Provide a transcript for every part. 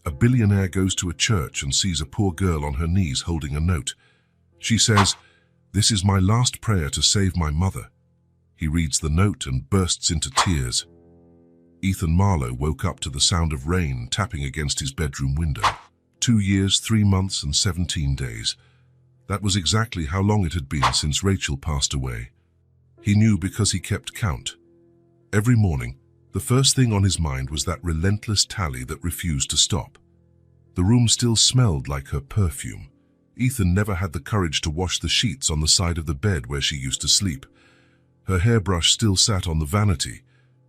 A billionaire goes to a church and sees a poor girl on her knees holding a note. She says, "This is my last prayer to save my mother." He reads the note and bursts into tears. Ethan Marlowe woke up to the sound of rain tapping against his bedroom window. 2 years, 3 months, and 17 days. That was exactly how long it had been since Rachel passed away. He knew because he kept count. Every morning, the first thing on his mind was that relentless tally that refused to stop. The room still smelled like her perfume. Ethan never had the courage to wash the sheets on the side of the bed where she used to sleep. Her hairbrush still sat on the vanity,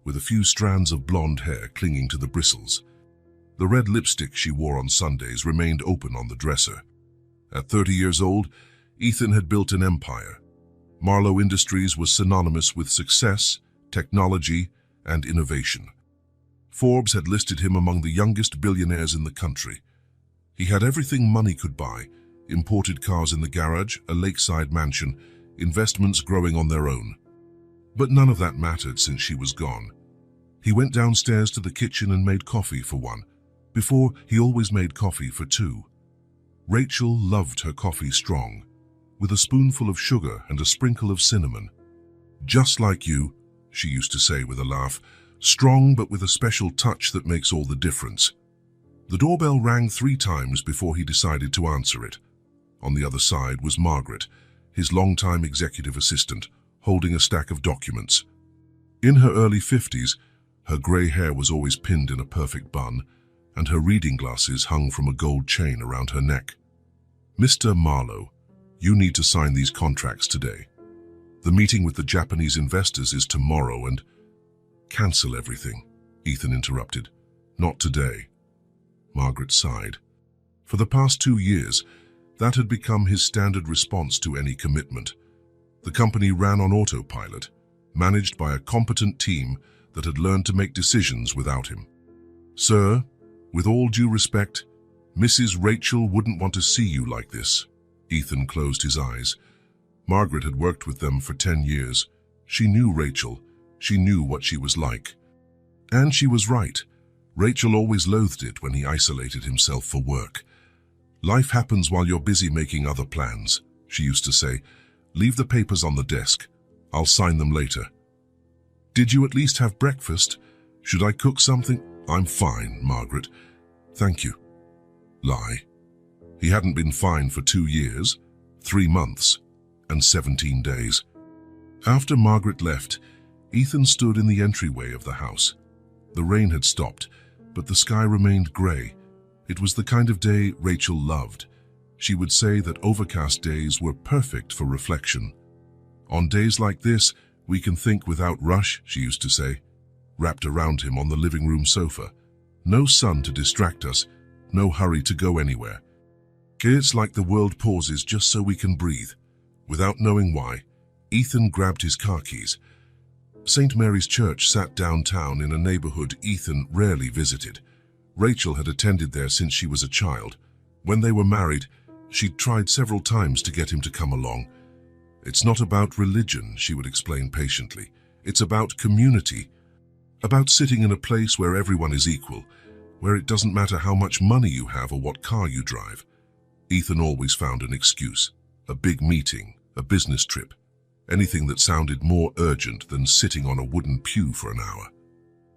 with a few strands of blonde hair clinging to the bristles. The red lipstick she wore on Sundays remained open on the dresser. At 30 years old, Ethan had built an empire. Marlowe Industries was synonymous with success, technology, and innovation. Forbes had listed him among the youngest billionaires in the country. He had everything money could buy: imported cars in the garage, a lakeside mansion, investments growing on their own. But none of that mattered since she was gone. He went downstairs to the kitchen and made coffee for one. Before, he always made coffee for two. Rachel loved her coffee strong, with a spoonful of sugar and a sprinkle of cinnamon. "Just like you," she used to say with a laugh, "strong but with a special touch that makes all the difference." The doorbell rang 3 times before he decided to answer it. On the other side was Margaret, his longtime executive assistant, holding a stack of documents. In her early 50s, her grey hair was always pinned in a perfect bun, and her reading glasses hung from a gold chain around her neck. "Mr. Marlowe, you need to sign these contracts today. The meeting with the Japanese investors is tomorrow and—" "Cancel everything," Ethan interrupted. "Not today." Margaret sighed. For the past 2 years, that had become his standard response to any commitment. The company ran on autopilot, managed by a competent team that had learned to make decisions without him. "Sir, with all due respect, Mrs. Rachel wouldn't want to see you like this." Ethan closed his eyes. Margaret had worked with them for 10 years. She knew Rachel. She knew what she was like. And she was right. Rachel always loathed it when he isolated himself for work. "Life happens while you're busy making other plans," she used to say. "Leave the papers on the desk. I'll sign them later." "Did you at least have breakfast? Should I cook something?" "I'm fine, Margaret. Thank you." Lie. He hadn't been fine for 2 years, 3 months, and 17 days. After Margaret left, Ethan stood in the entryway of the house. The rain had stopped, but the sky remained grey. It was the kind of day Rachel loved. She would say that overcast days were perfect for reflection. "On days like this, we can think without rush," she used to say, wrapped around him on the living room sofa. "No sun to distract us, no hurry to go anywhere. It's like the world pauses just so we can breathe." Without knowing why, Ethan grabbed his car keys. St. Mary's Church sat downtown in a neighborhood Ethan rarely visited. Rachel had attended there since she was a child. When they were married, she'd tried several times to get him to come along. "It's not about religion," she would explain patiently. "It's about community. About sitting in a place where everyone is equal, where it doesn't matter how much money you have or what car you drive." Ethan always found an excuse. A big meeting, a business trip, anything that sounded more urgent than sitting on a wooden pew for an hour.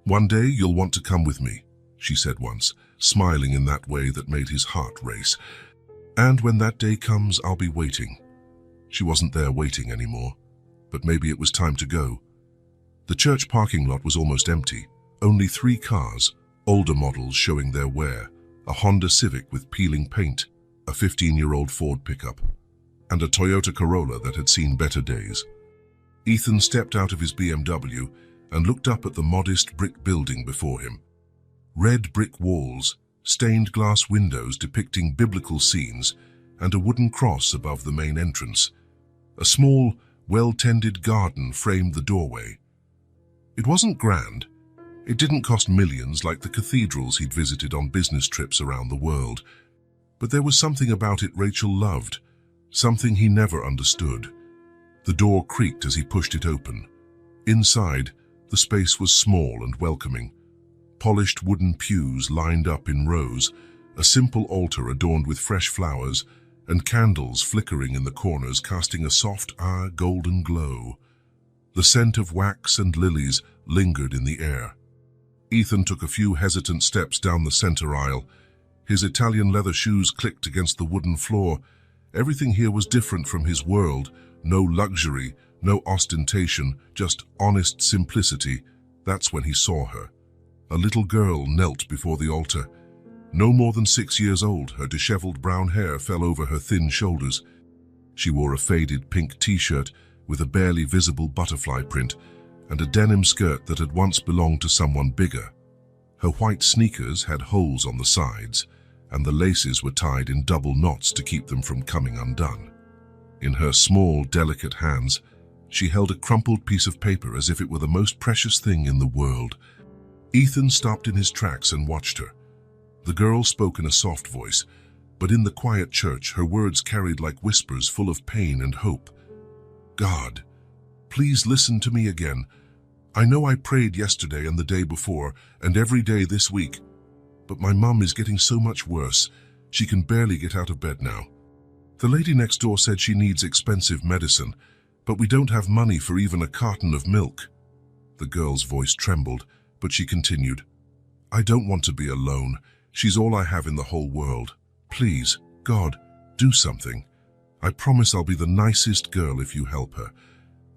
"One day you'll want to come with me," she said once, smiling in that way that made his heart race. "And when that day comes, I'll be waiting." She wasn't there waiting anymore, but maybe it was time to go. The church parking lot was almost empty. Only 3 cars, older models showing their wear, a Honda Civic with peeling paint, a 15-year-old Ford pickup, and a Toyota Corolla that had seen better days. Ethan stepped out of his BMW and looked up at the modest brick building before him. Red brick walls, stained glass windows depicting biblical scenes, and a wooden cross above the main entrance. A small, well-tended garden framed the doorway. It wasn't grand. It didn't cost millions like the cathedrals he'd visited on business trips around the world. But there was something about it Rachel loved, something he never understood. The door creaked as he pushed it open. Inside, the space was small and welcoming. Polished wooden pews lined up in rows, a simple altar adorned with fresh flowers and candles flickering in the corners, casting a soft, golden glow. The scent of wax and lilies lingered in the air. Ethan took a few hesitant steps down the center aisle. His Italian leather shoes clicked against the wooden floor. Everything here was different from his world. No luxury, no ostentation, just honest simplicity. That's when he saw her. A little girl knelt before the altar. No more than 6 years old, her disheveled brown hair fell over her thin shoulders. She wore a faded pink t-shirt with a barely visible butterfly print and a denim skirt that had once belonged to someone bigger. Her white sneakers had holes on the sides, and the laces were tied in double knots to keep them from coming undone. In her small, delicate hands, she held a crumpled piece of paper as if it were the most precious thing in the world. Ethan stopped in his tracks and watched her. The girl spoke in a soft voice, but in the quiet church her words carried like whispers full of pain and hope. "God, please listen to me again. I know I prayed yesterday and the day before and every day this week, but my mum is getting so much worse. She can barely get out of bed now. The lady next door said she needs expensive medicine, but we don't have money for even a carton of milk." The girl's voice trembled, but she continued, "I don't want to be alone. She's all I have in the whole world. Please, God, do something. I promise I'll be the nicest girl if you help her.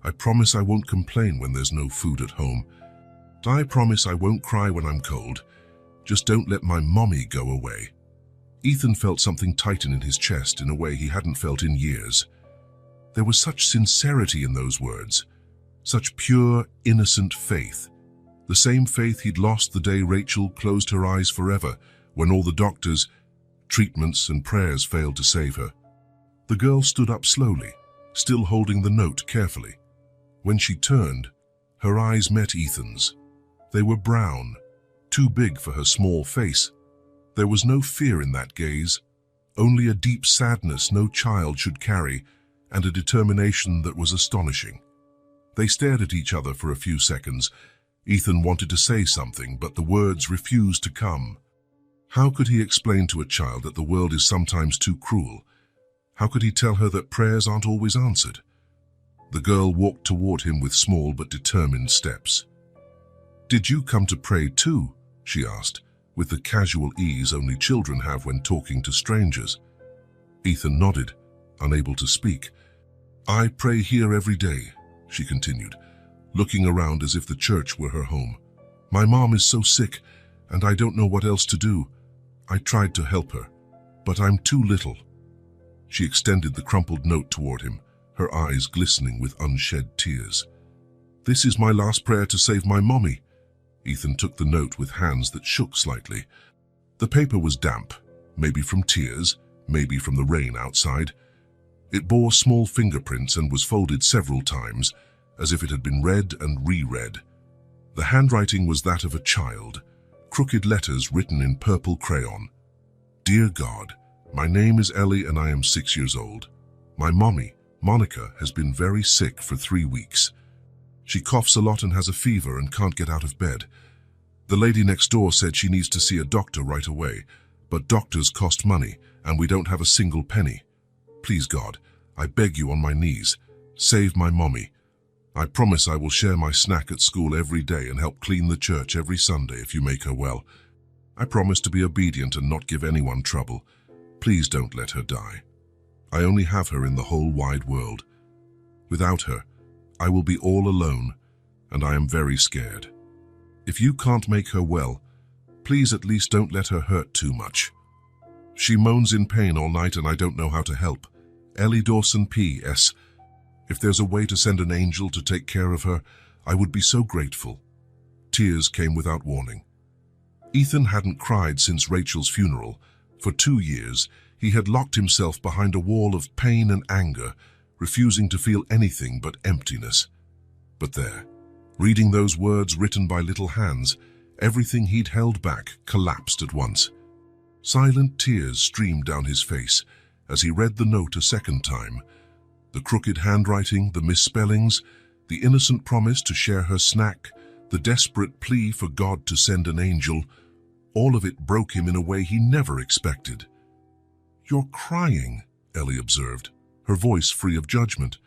I promise I won't complain when there's no food at home. I promise I won't cry when I'm cold. Just don't let my mommy go away." Ethan felt something tighten in his chest in a way he hadn't felt in years. There was such sincerity in those words, such pure, innocent faith. The same faith he'd lost the day Rachel closed her eyes forever, when all the doctors, treatments and prayers failed to save her. The girl stood up slowly, still holding the note carefully. When she turned, her eyes met Ethan's. They were brown, too big for her small face. There was no fear in that gaze, only a deep sadness no child should carry, and a determination that was astonishing. They stared at each other for a few seconds. Ethan wanted to say something, but the words refused to come. How could he explain to a child that the world is sometimes too cruel? How could he tell her that prayers aren't always answered? The girl walked toward him with small but determined steps. "Did you come to pray too?" she asked, with the casual ease only children have when talking to strangers. Ethan nodded, unable to speak. "I pray here every day," she continued, looking around as if the church were her home. "My mom is so sick, and I don't know what else to do. I tried to help her, but I'm too little." She extended the crumpled note toward him, her eyes glistening with unshed tears. "This is my last prayer to save my mommy." Ethan took the note with hands that shook slightly. The paper was damp, maybe from tears, maybe from the rain outside. It bore small fingerprints and was folded several times, as if it had been read and reread. The handwriting was that of a child, crooked letters written in purple crayon. "Dear God, my name is Ellie and I am 6 years old. My mommy, Monica, has been very sick for 3 weeks. She coughs a lot and has a fever and can't get out of bed. The lady next door said she needs to see a doctor right away, but doctors cost money and we don't have a single penny. Please God, I beg you on my knees, save my mommy. I promise I will share my snack at school every day and help clean the church every Sunday if you make her well. I promise to be obedient and not give anyone trouble. Please don't let her die. I only have her in the whole wide world. Without her, I will be all alone, and I am very scared. If you can't make her well, please at least don't let her hurt too much. She moans in pain all night and I don't know how to help. Ellie Dawson P.S. If there's a way to send an angel to take care of her, I would be so grateful." Tears came without warning. Ethan hadn't cried since Rachel's funeral. For 2 years, he had locked himself behind a wall of pain and anger, refusing to feel anything but emptiness. But there, reading those words written by little hands, everything he'd held back collapsed at once. Silent tears streamed down his face as he read the note a second time. The crooked handwriting, the misspellings, the innocent promise to share her snack, the desperate plea for God to send an angel, All of it broke him in a way he never expected. "You're crying," Ellie observed, her voice free of judgment.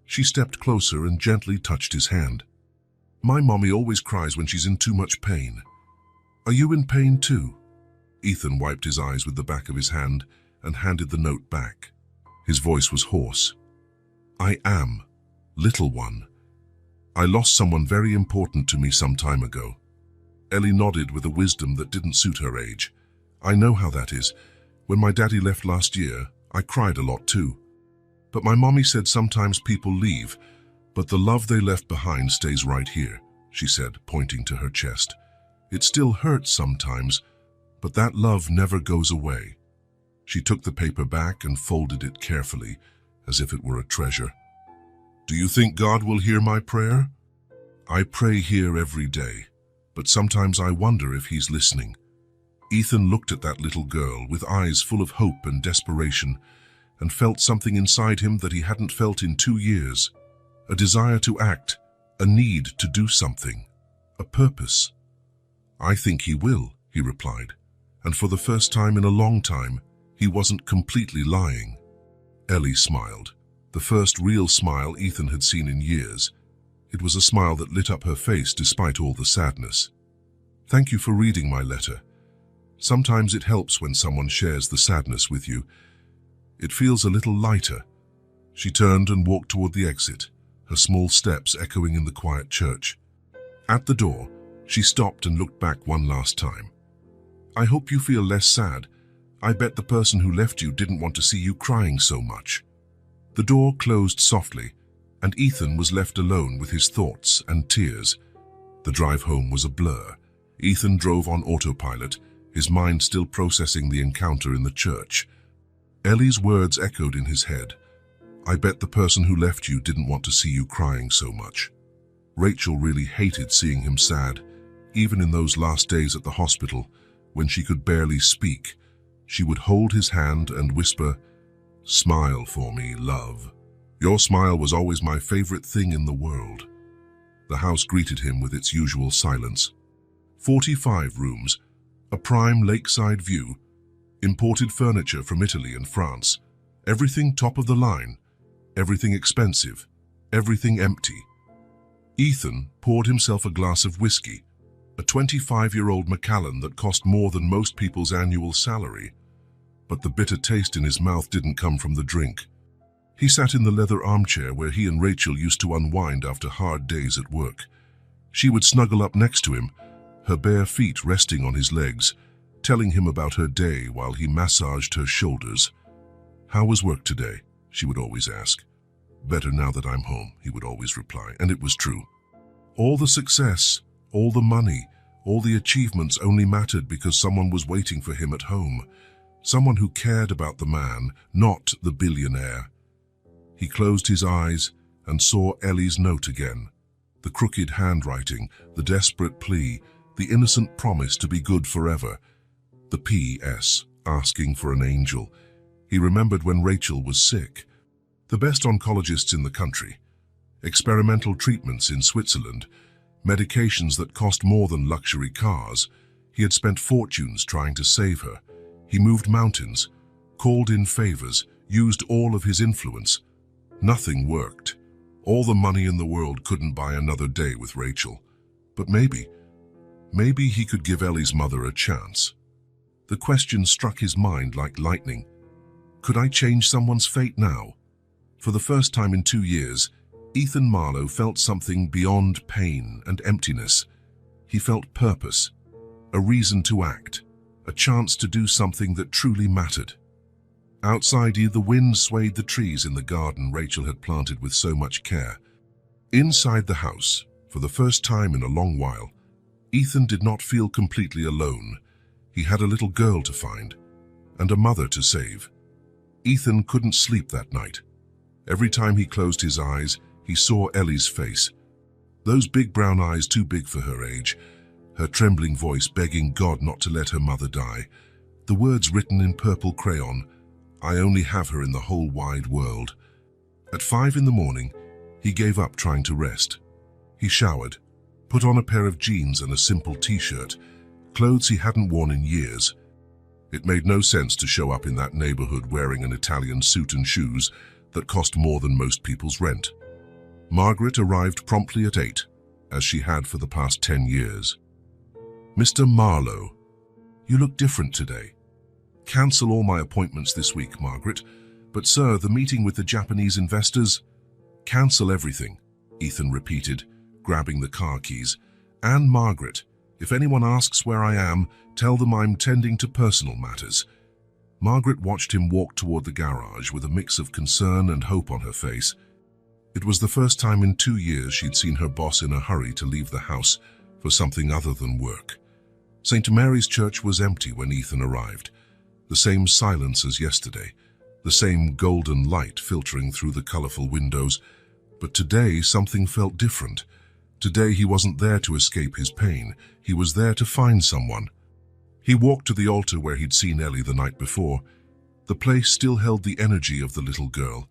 She stepped closer and gently touched his hand. "My mommy always cries when she's in too much pain. Are you in pain too?" Ethan wiped his eyes with the back of his hand and handed the note back. His voice was hoarse. "I am, little one. I lost someone very important to me some time ago." Ellie nodded with a wisdom that didn't suit her age. "I know how that is. When my daddy left last year, I cried a lot too. But my mommy said sometimes people leave, but the love they left behind stays right here," she said, pointing to her chest. "It still hurts sometimes, but that love never goes away." She took the paper back and folded it carefully, as if it were a treasure. "Do you think God will hear my prayer?" "I pray here every day, but sometimes I wonder if he's listening." Ethan looked at that little girl with eyes full of hope and desperation, and felt something inside him that he hadn't felt in 2 years. A desire to act, a need to do something, a purpose. "I think he will," he replied, and for the first time in a long time, he wasn't completely lying. Ellie smiled, the first real smile Ethan had seen in years. It was a smile that lit up her face despite all the sadness. "Thank you for reading my letter. Sometimes it helps when someone shares the sadness with you. It feels a little lighter." She turned and walked toward the exit, her small steps echoing in the quiet church. At the door, she stopped and looked back one last time. "I hope you feel less sad. I bet the person who left you didn't want to see you crying so much." The door closed softly, and Ethan was left alone with his thoughts and tears. The drive home was a blur. Ethan drove on autopilot, his mind still processing the encounter in the church. Ellie's words echoed in his head. "I bet the person who left you didn't want to see you crying so much." Rachel really hated seeing him sad, even in those last days at the hospital, when she could barely speak. She would hold his hand and whisper, "Smile for me, love. Your smile was always my favorite thing in the world." The house greeted him with its usual silence. 45 rooms, a prime lakeside view, imported furniture from Italy and France, everything top of the line, everything expensive, everything empty. Ethan poured himself a glass of whiskey, a 25-year-old Macallan that cost more than most people's annual salary. But the bitter taste in his mouth didn't come from the drink. He sat in the leather armchair where he and Rachel used to unwind after hard days at work. She would snuggle up next to him, her bare feet resting on his legs, telling him about her day while he massaged her shoulders. "How was work today?" she would always ask. "Better now that I'm home," he would always reply, and it was true. All the success, all the money, all the achievements only mattered because someone was waiting for him at home. Someone who cared about the man, not the billionaire. He closed his eyes and saw Ellie's note again. The crooked handwriting, the desperate plea, the innocent promise to be good forever. The P.S. asking for an angel. He remembered when Rachel was sick. The best oncologists in the country. Experimental treatments in Switzerland. Medications that cost more than luxury cars. He had spent fortunes trying to save her. He moved mountains, called in favors, used all of his influence. Nothing worked. All the money in the world couldn't buy another day with Rachel. But maybe he could give Ellie's mother a chance. The question struck his mind like lightning. Could I change someone's fate now? For the first time in 2 years, Ethan Marlowe felt something beyond pain and emptiness. He felt purpose, a reason to act, a chance to do something that truly mattered. Outside, the wind swayed the trees in the garden Rachel had planted with so much care. Inside the house, for the first time in a long while, Ethan did not feel completely alone. He had a little girl to find, and a mother to save. Ethan couldn't sleep that night. Every time he closed his eyes, he saw Ellie's face. Those big brown eyes too big for her age, her trembling voice begging God not to let her mother die. The words written in purple crayon, "I only have her in the whole wide world." At 5 in the morning, he gave up trying to rest. He showered, put on a pair of jeans and a simple t-shirt, clothes he hadn't worn in years. It made no sense to show up in that neighborhood wearing an Italian suit and shoes that cost more than most people's rent. Margaret arrived promptly at 8, as she had for the past 10 years. "Mr. Marlowe, you look different today. Cancel all my appointments this week, Margaret. But sir, the meeting with the Japanese investors—" "Cancel everything," Ethan repeated, grabbing the car keys. "And Margaret, if anyone asks where I am, tell them I'm tending to personal matters." Margaret watched him walk toward the garage with a mix of concern and hope on her face. It was the first time in 2 years she'd seen her boss in a hurry to leave the house for something other than work. St. Mary's Church was empty when Ethan arrived. The same silence as yesterday, the same golden light filtering through the colorful windows. But today something felt different. Today he wasn't there to escape his pain. He was there to find someone. He walked to the altar where he'd seen Ellie the night before. The place still held the energy of the little girl,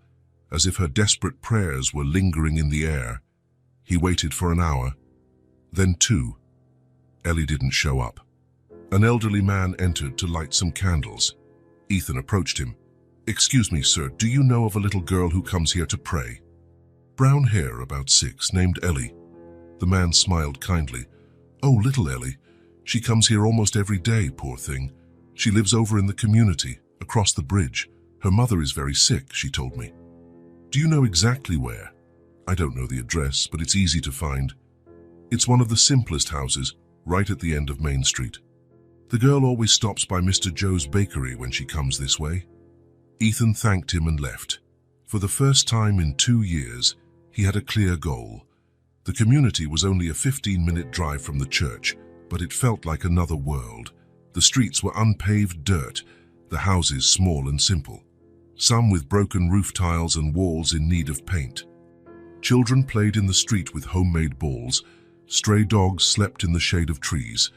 as if her desperate prayers were lingering in the air. He waited for an hour, then 2. Ellie didn't show up. An elderly man entered to light some candles. Ethan approached him. "Excuse me, sir, do you know of a little girl who comes here to pray? Brown hair, about 6, named Ellie." The man smiled kindly. "Oh, little Ellie. She comes here almost every day, poor thing. She lives over in the community, across the bridge. Her mother is very sick, she told me." "Do you know exactly where?" "I don't know the address, but it's easy to find. It's one of the simplest houses, right at the end of Main Street. The girl always stops by Mr. Joe's bakery when she comes this way." Ethan thanked him and left. For the first time in 2 years, he had a clear goal. The community was only a 15-minute drive from the church, but it felt like another world. The streets were unpaved dirt, the houses small and simple, some with broken roof tiles and walls in need of paint. Children played in the street with homemade balls. Stray dogs slept in the shade of trees.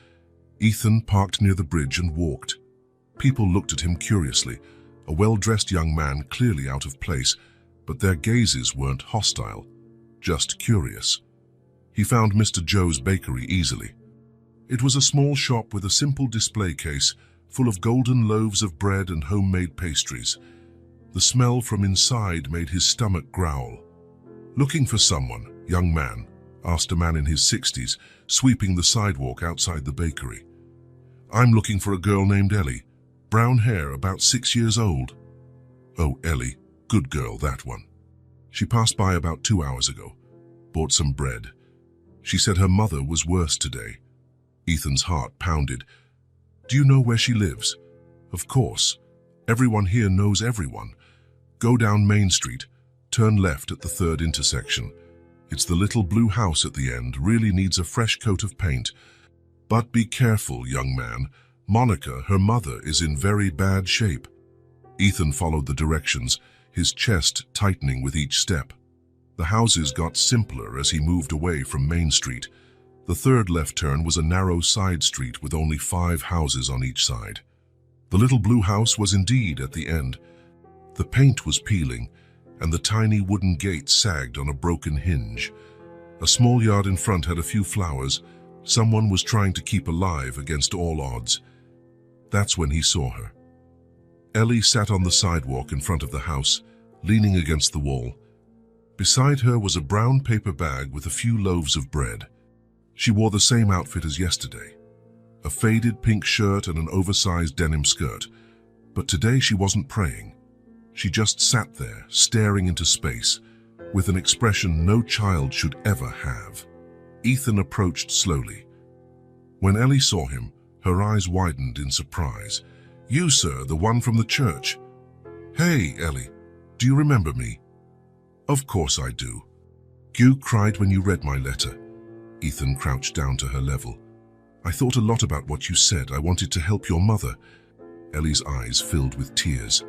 Ethan parked near the bridge and walked. People looked at him curiously, a well-dressed young man clearly out of place, but their gazes weren't hostile, just curious. He found Mr. Joe's bakery easily. It was a small shop with a simple display case full of golden loaves of bread and homemade pastries. The smell from inside made his stomach growl. "Looking for someone, young man?" asked a man in his 60s, sweeping the sidewalk outside the bakery. "I'm looking for a girl named Ellie. Brown hair, about 6 years old." "Oh, Ellie. Good girl, that one. She passed by about 2 hours ago. Bought some bread. She said her mother was worse today." Ethan's heart pounded. "Do you know where she lives?" "Of course. Everyone here knows everyone. Go down Main Street, turn left at the 3rd intersection. It's the little blue house at the end, really needs a fresh coat of paint. But be careful, young man. Monica, her mother, is in very bad shape." Ethan followed the directions, his chest tightening with each step. The houses got simpler as he moved away from Main Street. The 3rd left turn was a narrow side street with only 5 houses on each side. The little blue house was indeed at the end. The paint was peeling, and the tiny wooden gate sagged on a broken hinge. A small yard in front had a few flowers. Someone was trying to keep alive against all odds. That's when he saw her. Ellie sat on the sidewalk in front of the house, leaning against the wall. Beside her was a brown paper bag with a few loaves of bread. She wore the same outfit as yesterday, a faded pink shirt and an oversized denim skirt. But today she wasn't praying. She just sat there, staring into space, with an expression no child should ever have. Ethan approached slowly. When Ellie saw him, her eyes widened in surprise. "You, sir, the one from the church." "Hey, Ellie, do you remember me?" "Of course I do. You cried when you read my letter." Ethan crouched down to her level. "I thought a lot about what you said. I wanted to help your mother." Ellie's eyes filled with tears.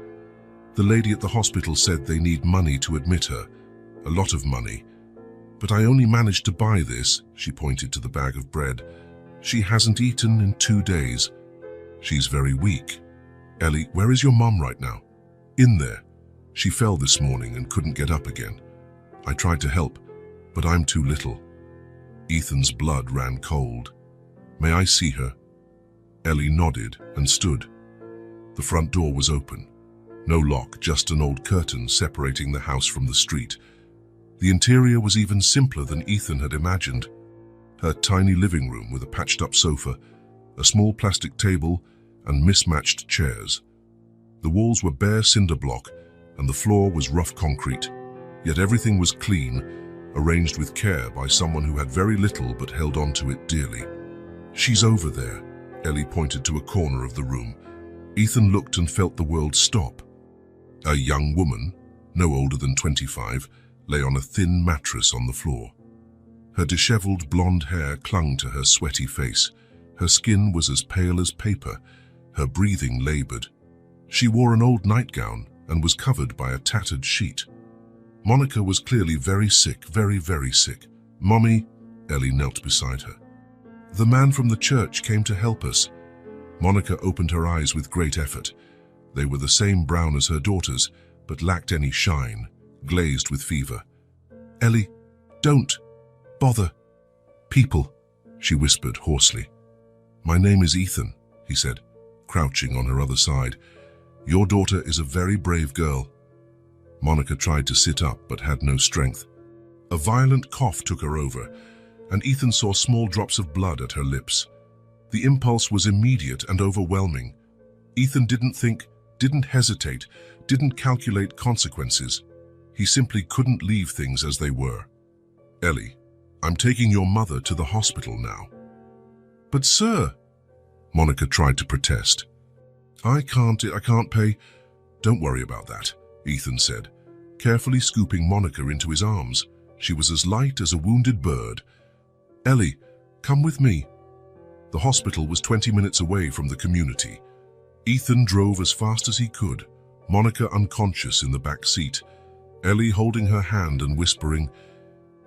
"The lady at the hospital said they need money to admit her. A lot of money. But I only managed to buy this," she pointed to the bag of bread. "She hasn't eaten in 2 days. She's very weak." "Ellie, where is your mom right now?" "In there. She fell this morning and couldn't get up again. I tried to help, but I'm too little." Ethan's blood ran cold. "May I see her?" Ellie nodded and stood. The front door was open. No lock, just an old curtain separating the house from the street. The interior was even simpler than Ethan had imagined. Her tiny living room with a patched-up sofa, a small plastic table, and mismatched chairs. The walls were bare cinder block, and the floor was rough concrete. Yet everything was clean, arranged with care by someone who had very little but held on to it dearly. "She's over there," Ellie pointed to a corner of the room. Ethan looked and felt the world stop. A young woman, no older than 25, lay on a thin mattress on the floor. Her disheveled blonde hair clung to her sweaty face. Her skin was as pale as paper, her breathing labored. She wore an old nightgown and was covered by a tattered sheet. Monica was clearly very sick, very, very sick. "Mommy," Ellie knelt beside her. "The man from the church came to help us." Monica opened her eyes with great effort. They were the same brown as her daughter's, but lacked any shine, glazed with fever. "Ellie, don't bother people," she whispered hoarsely. "My name is Ethan," he said, crouching on her other side. "Your daughter is a very brave girl." Monica tried to sit up but had no strength. A violent cough took her over, and Ethan saw small drops of blood at her lips. The impulse was immediate and overwhelming. Ethan didn't think, didn't hesitate, didn't calculate consequences. He simply couldn't leave things as they were. "Ellie, I'm taking your mother to the hospital now." "But sir," Monica tried to protest. I can't pay." "Don't worry about that," Ethan said, carefully scooping Monica into his arms. She was as light as a wounded bird. "Ellie, come with me." The hospital was 20 minutes away from the community. Ethan drove as fast as he could, Monica unconscious in the back seat, Ellie holding her hand and whispering,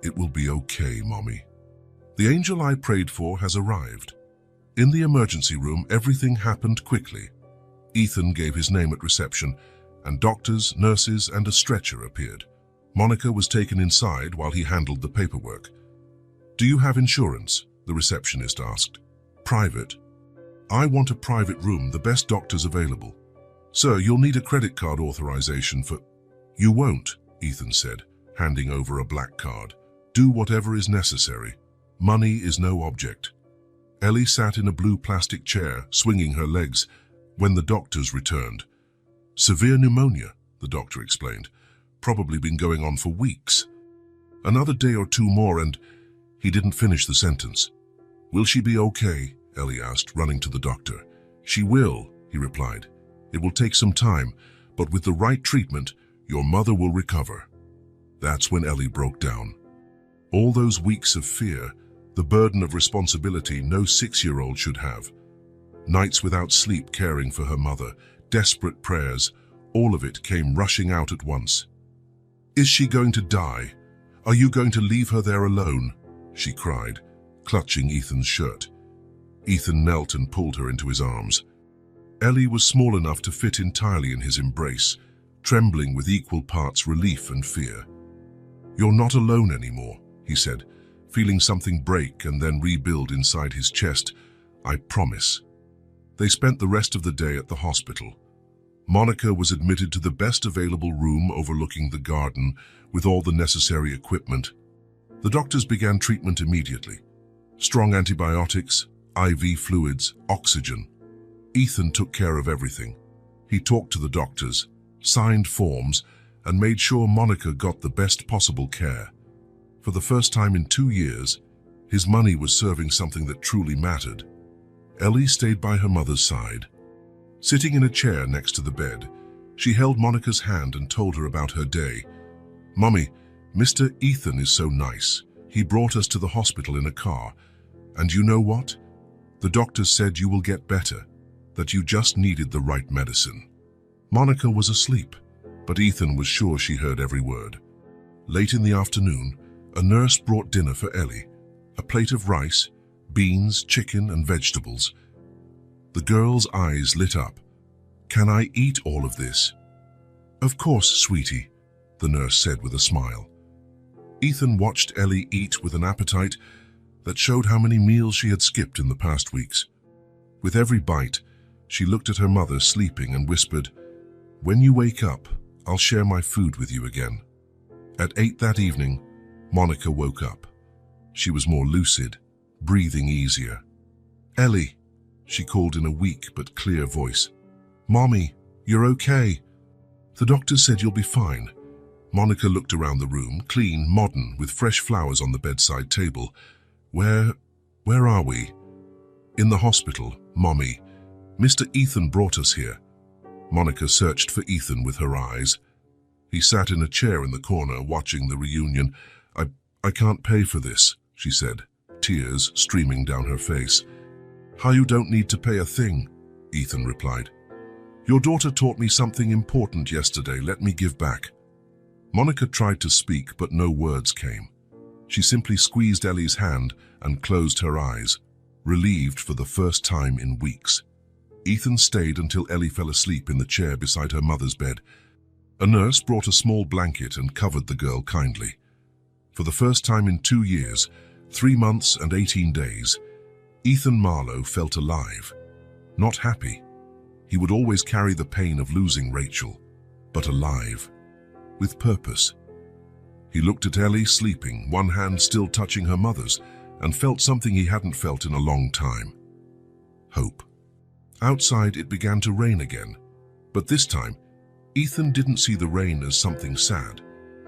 "It will be okay, Mommy." The angel I prayed for has arrived. In the emergency room, everything happened quickly. Ethan gave his name at reception, and doctors, nurses, and a stretcher appeared. Monica was taken inside while he handled the paperwork. "Do you have insurance?" the receptionist asked. "Private." "I want a private room, the best doctors available." "Sir, you'll need a credit card authorization for—" "You won't," Ethan said, handing over a black card. "Do whatever is necessary. Money is no object." Ellie sat in a blue plastic chair, swinging her legs, when the doctors returned. "Severe pneumonia," the doctor explained. "Probably been going on for weeks." "Another day or two more and—" He didn't finish the sentence. "Will she be okay?" Ellie asked, running to the doctor. "She will," he replied. "It will take some time, but with the right treatment, your mother will recover." That's when Ellie broke down. All those weeks of fear, the burden of responsibility no 6-year-old should have. Nights without sleep caring for her mother, desperate prayers, all of it came rushing out at once. "Is she going to die? Are you going to leave her there alone?" she cried, clutching Ethan's shirt. Ethan knelt and pulled her into his arms. Ellie was small enough to fit entirely in his embrace, trembling with equal parts relief and fear. "You're not alone anymore," he said, feeling something break and then rebuild inside his chest. "I promise." They spent the rest of the day at the hospital. Monica was admitted to the best available room overlooking the garden with all the necessary equipment. The doctors began treatment immediately. Strong antibiotics, IV fluids, oxygen. Ethan took care of everything. He talked to the doctors, signed forms, and made sure Monica got the best possible care. For the first time in 2 years, his money was serving something that truly mattered. Ellie stayed by her mother's side. Sitting in a chair next to the bed, she held Monica's hand and told her about her day. "Mummy, Mr. Ethan is so nice. He brought us to the hospital in a car. And you know what? The doctors said you will get better, that you just needed the right medicine." Monica was asleep, but Ethan was sure she heard every word. Late in the afternoon, a nurse brought dinner for Ellie, a plate of rice, beans, chicken, and vegetables. The girl's eyes lit up. "Can I eat all of this?" "Of course, sweetie," the nurse said with a smile. Ethan watched Ellie eat with an appetite that showed how many meals she had skipped in the past weeks. With every bite, she looked at her mother sleeping and whispered, "When you wake up, I'll share my food with you again." At 8 that evening, Monica woke up. She was more lucid, breathing easier. "Ellie," she called in a weak but clear voice. "Mommy, you're okay." "The doctor said you'll be fine." Monica looked around the room, clean, modern, with fresh flowers on the bedside table. Where are we?" "In the hospital, Mommy. Mr. Ethan brought us here." Monica searched for Ethan with her eyes. He sat in a chair in the corner, watching the reunion. I can't pay for this," she said, tears streaming down her face. "How, you don't need to pay a thing," Ethan replied. "Your daughter taught me something important yesterday. Let me give back." Monica tried to speak, but no words came. She simply squeezed Ellie's hand and closed her eyes, relieved for the first time in weeks. Ethan stayed until Ellie fell asleep in the chair beside her mother's bed. A nurse brought a small blanket and covered the girl kindly. For the first time in 2 years, 3 months and 18 days, Ethan Marlowe felt alive. Not happy. He would always carry the pain of losing Rachel, but alive, with purpose. He looked at Ellie sleeping, one hand still touching her mother's, and felt something he hadn't felt in a long time. Hope. Outside it began to rain again, but this time, Ethan didn't see the rain as something sad.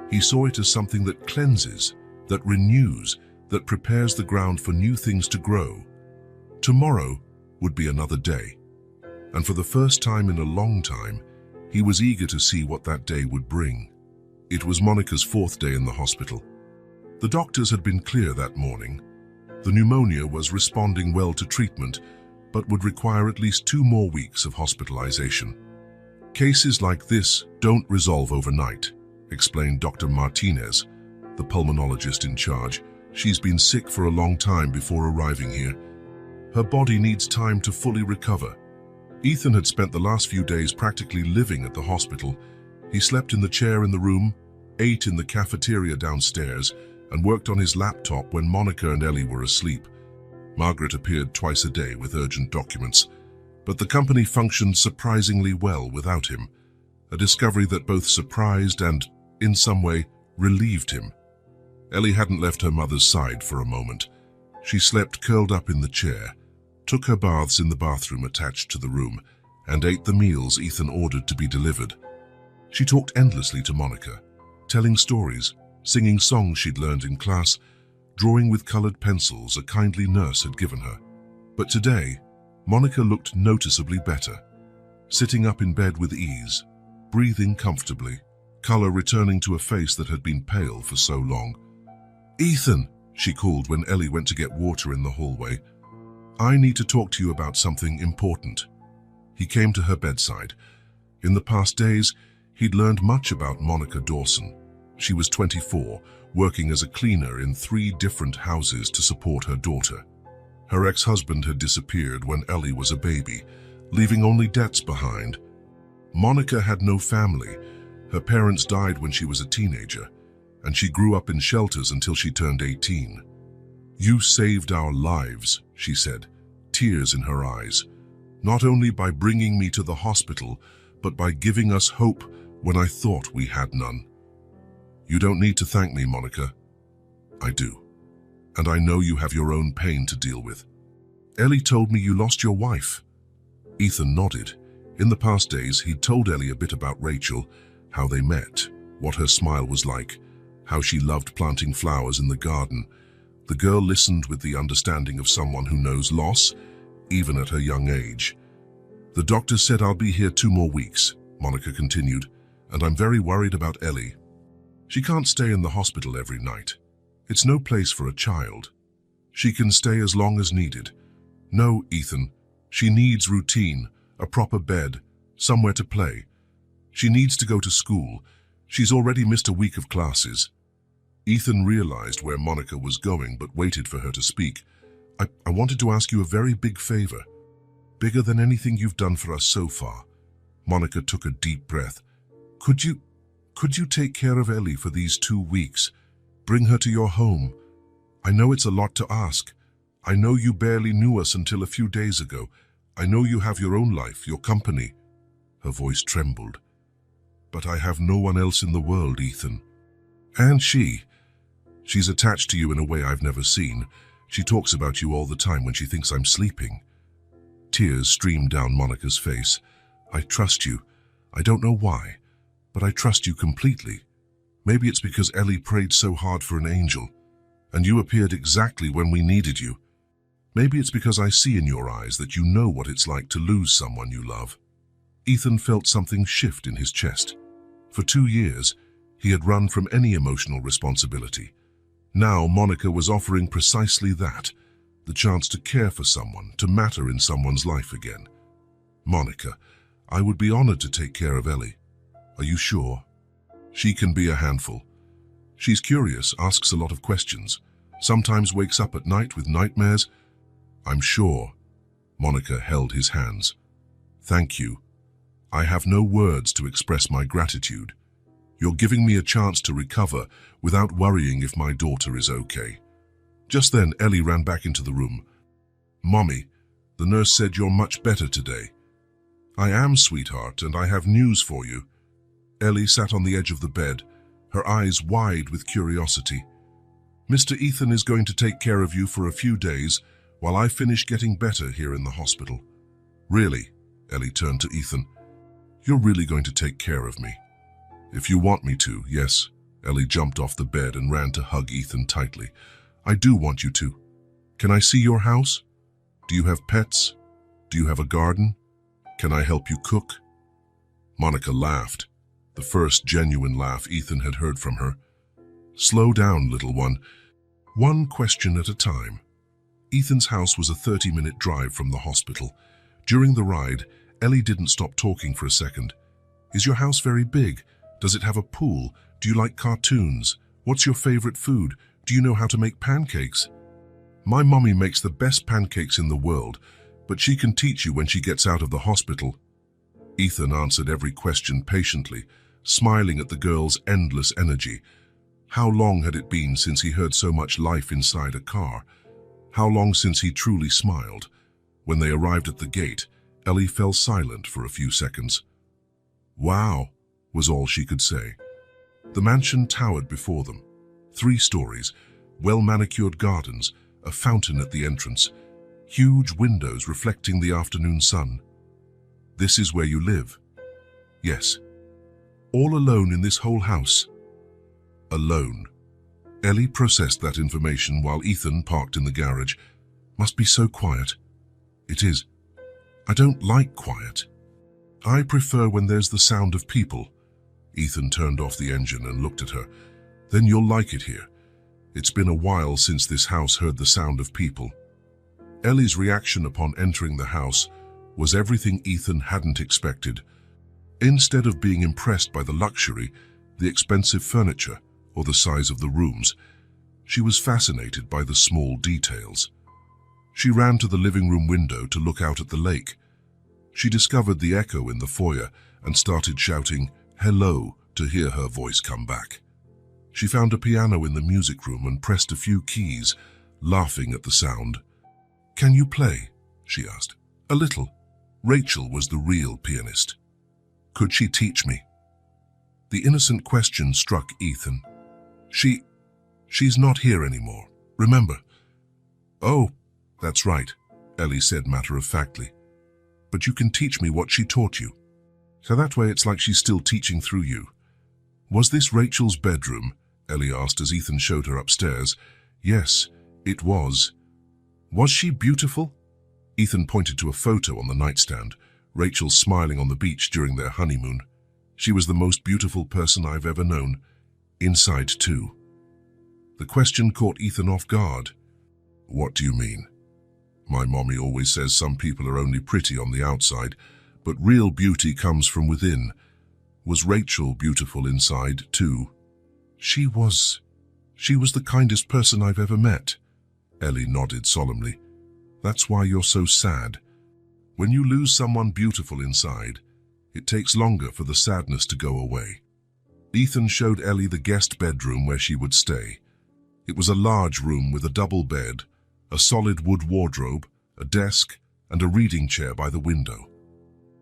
He saw it as something that cleanses, that renews, that prepares the ground for new things to grow. Tomorrow would be another day, and for the first time in a long time, he was eager to see what that day would bring. It was Monica's 4th day in the hospital. The doctors had been clear that morning. The pneumonia was responding well to treatment, but would require at least 2 more weeks of hospitalization. "Cases like this don't resolve overnight," explained Dr. Martinez, the pulmonologist in charge. "She's been sick for a long time before arriving here. Her body needs time to fully recover." Ethan had spent the last few days practically living at the hospital. He slept in the chair in the room, ate in the cafeteria downstairs, and worked on his laptop when Monica and Ellie were asleep. Margaret appeared twice a day with urgent documents, but the company functioned surprisingly well without him, a discovery that both surprised and, in some way, relieved him. Ellie hadn't left her mother's side for a moment. She slept curled up in the chair, took her baths in the bathroom attached to the room, and ate the meals Ethan ordered to be delivered. She talked endlessly to Monica, telling stories, singing songs she'd learned in class, drawing with colored pencils a kindly nurse had given her. But today, Monica looked noticeably better, sitting up in bed with ease, breathing comfortably, color returning to a face that had been pale for so long. "Ethan," she called when Ellie went to get water in the hallway, "I need to talk to you about something important." He came to her bedside. In the past days, he'd learned much about Monica Dawson. She was 24, working as a cleaner in 3 different houses to support her daughter. Her ex-husband had disappeared when Ellie was a baby, leaving only debts behind. Monica had no family. Her parents died when she was a teenager, and she grew up in shelters until she turned 18. "You saved our lives," she said, tears in her eyes, "not only by bringing me to the hospital, but by giving us hope when I thought we had none." "You don't need to thank me, Monica." "I do. And I know you have your own pain to deal with." "Ellie told me you lost your wife." Ethan nodded. In the past days, he'd told Ellie a bit about Rachel, how they met, what her smile was like, how she loved planting flowers in the garden. The girl listened with the understanding of someone who knows loss, even at her young age. "The doctor said I'll be here 2 more weeks," Monica continued, "and I'm very worried about Ellie. She can't stay in the hospital every night. It's no place for a child. She can stay as long as needed. No, Ethan, she needs routine, a proper bed, somewhere to play. She needs to go to school. She's already missed a week of classes." Ethan realized where Monica was going, but waited for her to speak. I wanted to ask you a very big favor, bigger than anything you've done for us so far." Monica took a deep breath. Could you take care of Ellie for these 2 weeks? Bring her to your home. I know it's a lot to ask. I know you barely knew us until a few days ago. I know you have your own life, your company. Her voice trembled. But I have no one else in the world, Ethan. And she's attached to you in a way I've never seen. She talks about you all the time when she thinks I'm sleeping. Tears streamed down Monica's face. I trust you. I don't know why, but I trust you completely. Maybe it's because Ellie prayed so hard for an angel, and you appeared exactly when we needed you. Maybe it's because I see in your eyes that you know what it's like to lose someone you love. Ethan felt something shift in his chest. For 2 years, he had run from any emotional responsibility. Now Monica was offering precisely that, the chance to care for someone, to matter in someone's life again. Monica, I would be honored to take care of Ellie. Are you sure? She can be a handful. She's curious, asks a lot of questions, sometimes wakes up at night with nightmares. I'm sure. Monica held his hands. Thank you. I have no words to express my gratitude. You're giving me a chance to recover without worrying if my daughter is okay. Just then, Ellie ran back into the room. Mommy, the nurse said you're much better today. I am, sweetheart, and I have news for you. Ellie sat on the edge of the bed, her eyes wide with curiosity. Mr. Ethan is going to take care of you for a few days while I finish getting better here in the hospital. Really? Ellie turned to Ethan. You're really going to take care of me? If you want me to, yes. Ellie jumped off the bed and ran to hug Ethan tightly. I do want you to. Can I see your house? Do you have pets? Do you have a garden? Can I help you cook? Monica laughed, the first genuine laugh Ethan had heard from her. Slow down, little one. One question at a time. Ethan's house was a 30-minute drive from the hospital. During the ride, Ellie didn't stop talking for a second. Is your house very big? Does it have a pool? Do you like cartoons? What's your favorite food? Do you know how to make pancakes? My mommy makes the best pancakes in the world, but she can teach you when she gets out of the hospital. Ethan answered every question patiently, smiling at the girl's endless energy. How long had it been since he heard so much life inside a car? How long since he truly smiled? When they arrived at the gate, Ellie fell silent for a few seconds. Wow, was all she could say. The mansion towered before them. 3 stories, well-manicured gardens, a fountain at the entrance, huge windows reflecting the afternoon sun. This is where you live? Yes. All alone in this whole house? Alone. Ellie processed that information while Ethan parked in the garage. Must be so quiet. It is. I don't like quiet. I prefer when there's the sound of people. Ethan turned off the engine and looked at her. Then you'll like it here. It's been a while since this house heard the sound of people. Ellie's reaction upon entering the house was everything Ethan hadn't expected. Instead of being impressed by the luxury, the expensive furniture, or the size of the rooms, she was fascinated by the small details. She ran to the living room window to look out at the lake. She discovered the echo in the foyer and started shouting, "Hello," to hear her voice come back. She found a piano in the music room and pressed a few keys, laughing at the sound. "Can you play?" she asked. "A little." Rachel was the real pianist. Could she teach me? The innocent question struck Ethan. She's not here anymore, remember? Oh, that's right, Ellie said matter-of-factly. But you can teach me what she taught you. So that way it's like she's still teaching through you. Was this Rachel's bedroom? Ellie asked as Ethan showed her upstairs. Yes, it was. Was she beautiful? Ethan pointed to a photo on the nightstand, Rachel smiling on the beach during their honeymoon. She was the most beautiful person I've ever known. Inside too. The question caught Ethan off guard. What do you mean? My mommy always says some people are only pretty on the outside, but real beauty comes from within. Was Rachel beautiful inside too? She was the kindest person I've ever met. Ellie nodded solemnly. That's why you're so sad. When you lose someone beautiful inside, it takes longer for the sadness to go away. Ethan showed Ellie the guest bedroom where she would stay. It was a large room with a double bed, a solid wood wardrobe, a desk, and a reading chair by the window.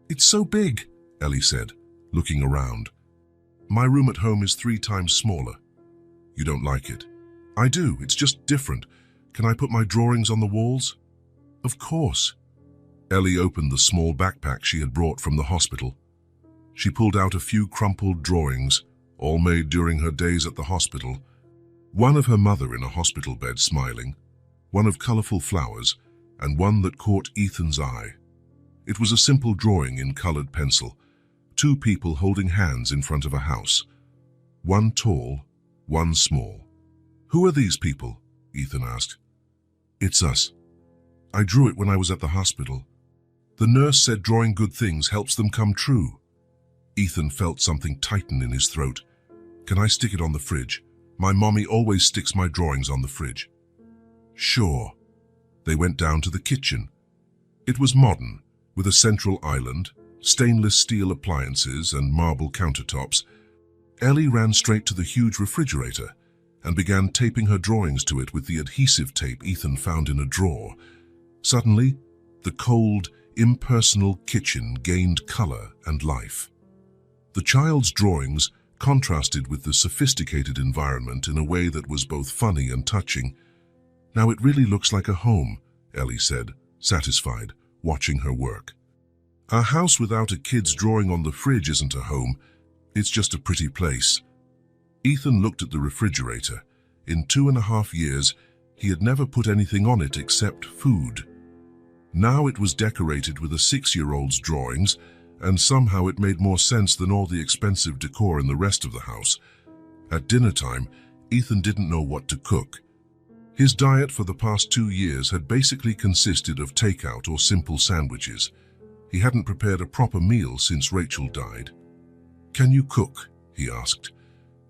"It's so big," Ellie said, looking around. "My room at home is 3 times smaller." "You don't like it?" "I do, it's just different. Can I put my drawings on the walls?" "Of course." Ellie opened the small backpack she had brought from the hospital. She pulled out a few crumpled drawings, all made during her days at the hospital. One of her mother in a hospital bed smiling, one of colorful flowers, and one that caught Ethan's eye. It was a simple drawing in colored pencil, 2 people holding hands in front of a house. One tall, one small. "Who are these people?" Ethan asked. "It's us. I drew it when I was at the hospital. The nurse said drawing good things helps them come true." Ethan felt something tighten in his throat. "Can I stick it on the fridge? My mommy always sticks my drawings on the fridge." "Sure." They went down to the kitchen. It was modern, with a central island, stainless steel appliances and marble countertops. Ellie ran straight to the huge refrigerator and began taping her drawings to it with the adhesive tape Ethan found in a drawer. Suddenly, the cold, impersonal kitchen gained color and life. The child's drawings contrasted with the sophisticated environment in a way that was both funny and touching. "Now it really looks like a home," Ellie said, satisfied, watching her work. "A house without a kid's drawing on the fridge isn't a home, it's just a pretty place." Ethan looked at the refrigerator. In 2.5 years, he had never put anything on it except food. Now it was decorated with a 6-year-old's drawings, and somehow it made more sense than all the expensive decor in the rest of the house. At dinner time, Ethan didn't know what to cook. His diet for the past 2 years had basically consisted of takeout or simple sandwiches. He hadn't prepared a proper meal since Rachel died. "Can you cook?" he asked.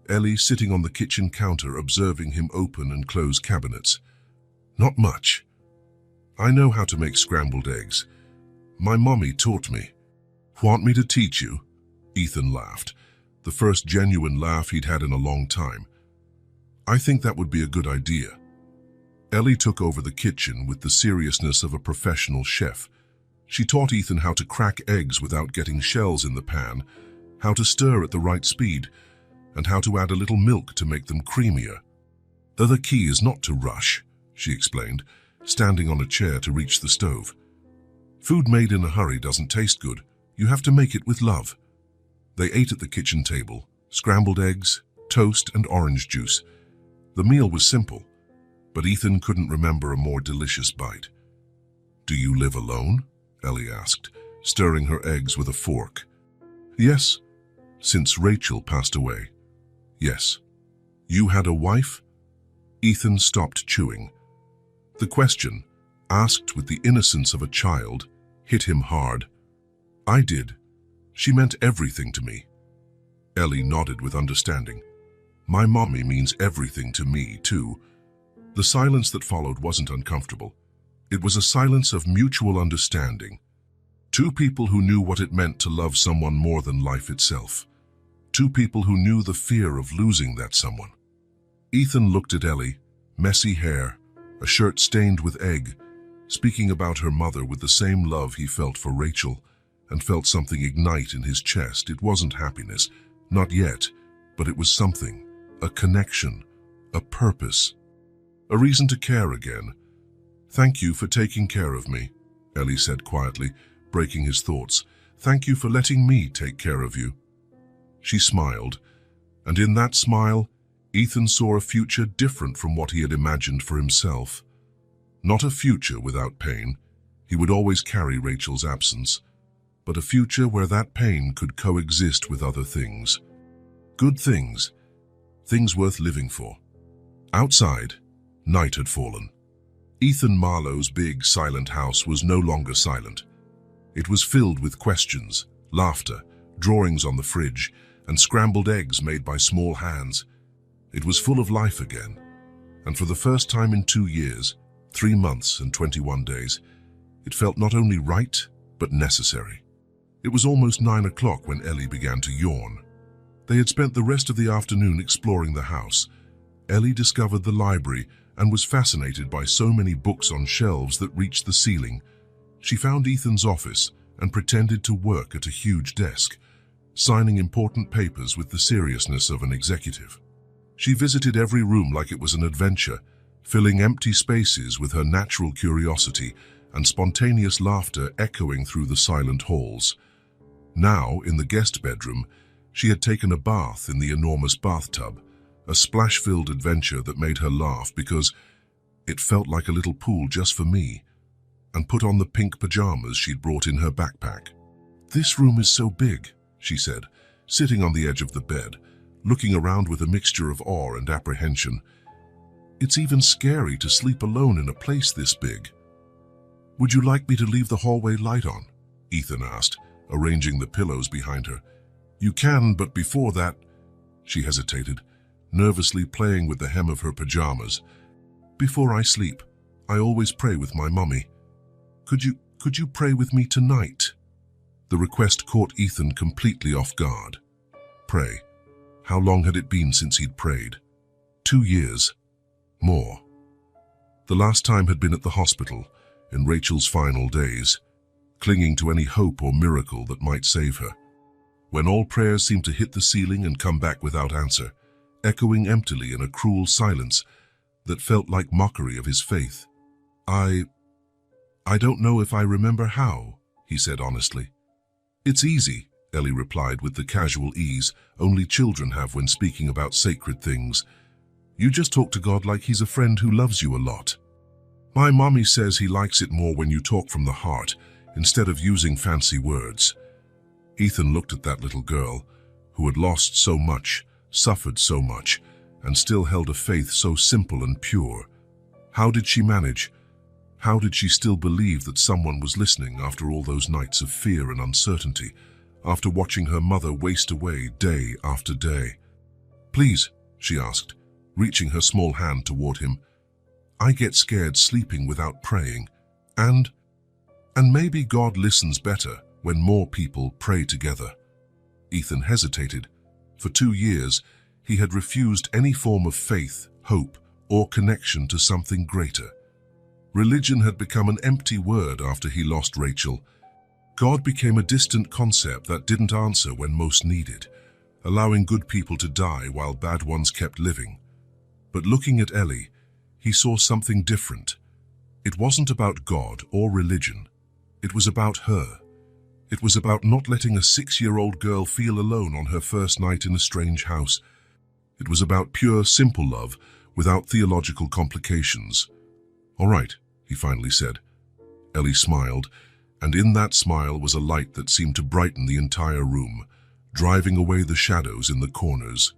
Ellie sitting on the kitchen counter observing him open and close cabinets. "Not much. I know how to make scrambled eggs. My mommy taught me." "Want me to teach you?" Ethan laughed, the first genuine laugh he'd had in a long time. "I think that would be a good idea." Ellie took over the kitchen with the seriousness of a professional chef. She taught Ethan how to crack eggs without getting shells in the pan, how to stir at the right speed, and how to add a little milk to make them creamier. "The key is not to rush," she explained, standing on a chair to reach the stove. "Food made in a hurry doesn't taste good. You have to make it with love." They ate at the kitchen table, scrambled eggs, toast, and orange juice. The meal was simple, but Ethan couldn't remember a more delicious bite. "Do you live alone?" Ellie asked, stirring her eggs with a fork. "Yes, since Rachel passed away." "Yes. You had a wife?" Ethan stopped chewing. The question, asked with the innocence of a child, hit him hard. "I did. She meant everything to me." Ellie nodded with understanding. "My mommy means everything to me, too." The silence that followed wasn't uncomfortable. It was a silence of mutual understanding. 2 people who knew what it meant to love someone more than life itself. 2 people who knew the fear of losing that someone. Ethan looked at Ellie, messy hair, a shirt stained with egg, speaking about her mother with the same love he felt for Rachel, and felt something ignite in his chest. It wasn't happiness, not yet, but it was something, a connection, a purpose, a reason to care again. "Thank you for taking care of me," Ellie said quietly, breaking his thoughts. "Thank you for letting me take care of you." She smiled, and in that smile, Ethan saw a future different from what he had imagined for himself. Not a future without pain. He would always carry Rachel's absence, but a future where that pain could coexist with other things. Good things, things worth living for. Outside, night had fallen. Ethan Marlowe's big, silent house was no longer silent. It was filled with questions, laughter, drawings on the fridge, and scrambled eggs made by small hands. It was full of life again, and for the first time in 2 years, 3 months and 21 days, it felt not only right, but necessary. It was almost 9 o'clock when Ellie began to yawn. They had spent the rest of the afternoon exploring the house. Ellie discovered the library and was fascinated by so many books on shelves that reached the ceiling. She found Ethan's office and pretended to work at a huge desk, signing important papers with the seriousness of an executive. She visited every room like it was an adventure, filling empty spaces with her natural curiosity and spontaneous laughter echoing through the silent halls. Now, in the guest bedroom, she had taken a bath in the enormous bathtub, a splash-filled adventure that made her laugh because it felt like a little pool just for me, and put on the pink pajamas she'd brought in her backpack. "This room is so big," she said, sitting on the edge of the bed, looking around with a mixture of awe and apprehension. "It's even scary to sleep alone in a place this big." "Would you like me to leave the hallway light on?" Ethan asked, arranging the pillows behind her. "You can, but before that—" She hesitated, nervously playing with the hem of her pajamas. "Before I sleep, I always pray with my mummy. Could you pray with me tonight?" The request caught Ethan completely off guard. Pray? How long had it been since he'd prayed? 2 years. More. The last time had been at the hospital, in Rachel's final days, clinging to any hope or miracle that might save her. When all prayers seemed to hit the ceiling and come back without answer, echoing emptily in a cruel silence that felt like mockery of his faith. I don't know if I remember how," he said honestly. "It's easy," Ellie replied with the casual ease only children have when speaking about sacred things. "You just talk to God like he's a friend who loves you a lot. My mommy says he likes it more when you talk from the heart instead of using fancy words." Ethan looked at that little girl who had lost so much, suffered so much, and still held a faith so simple and pure. How did she manage? How did she still believe that someone was listening after all those nights of fear and uncertainty, after watching her mother waste away day after day? "Please," she asked, reaching her small hand toward him. "I get scared sleeping without praying, and maybe God listens better when more people pray together." Ethan hesitated. For 2 years, he had refused any form of faith, hope, or connection to something greater. Religion had become an empty word after he lost Rachel. God became a distant concept that didn't answer when most needed, allowing good people to die while bad ones kept living. But looking at Ellie, he saw something different. It wasn't about God or religion. It was about her. It was about not letting a 6-year-old girl feel alone on her first night in a strange house. It was about pure, simple love without theological complications. "All right," he finally said. Ellie smiled, and in that smile was a light that seemed to brighten the entire room, driving away the shadows in the corners.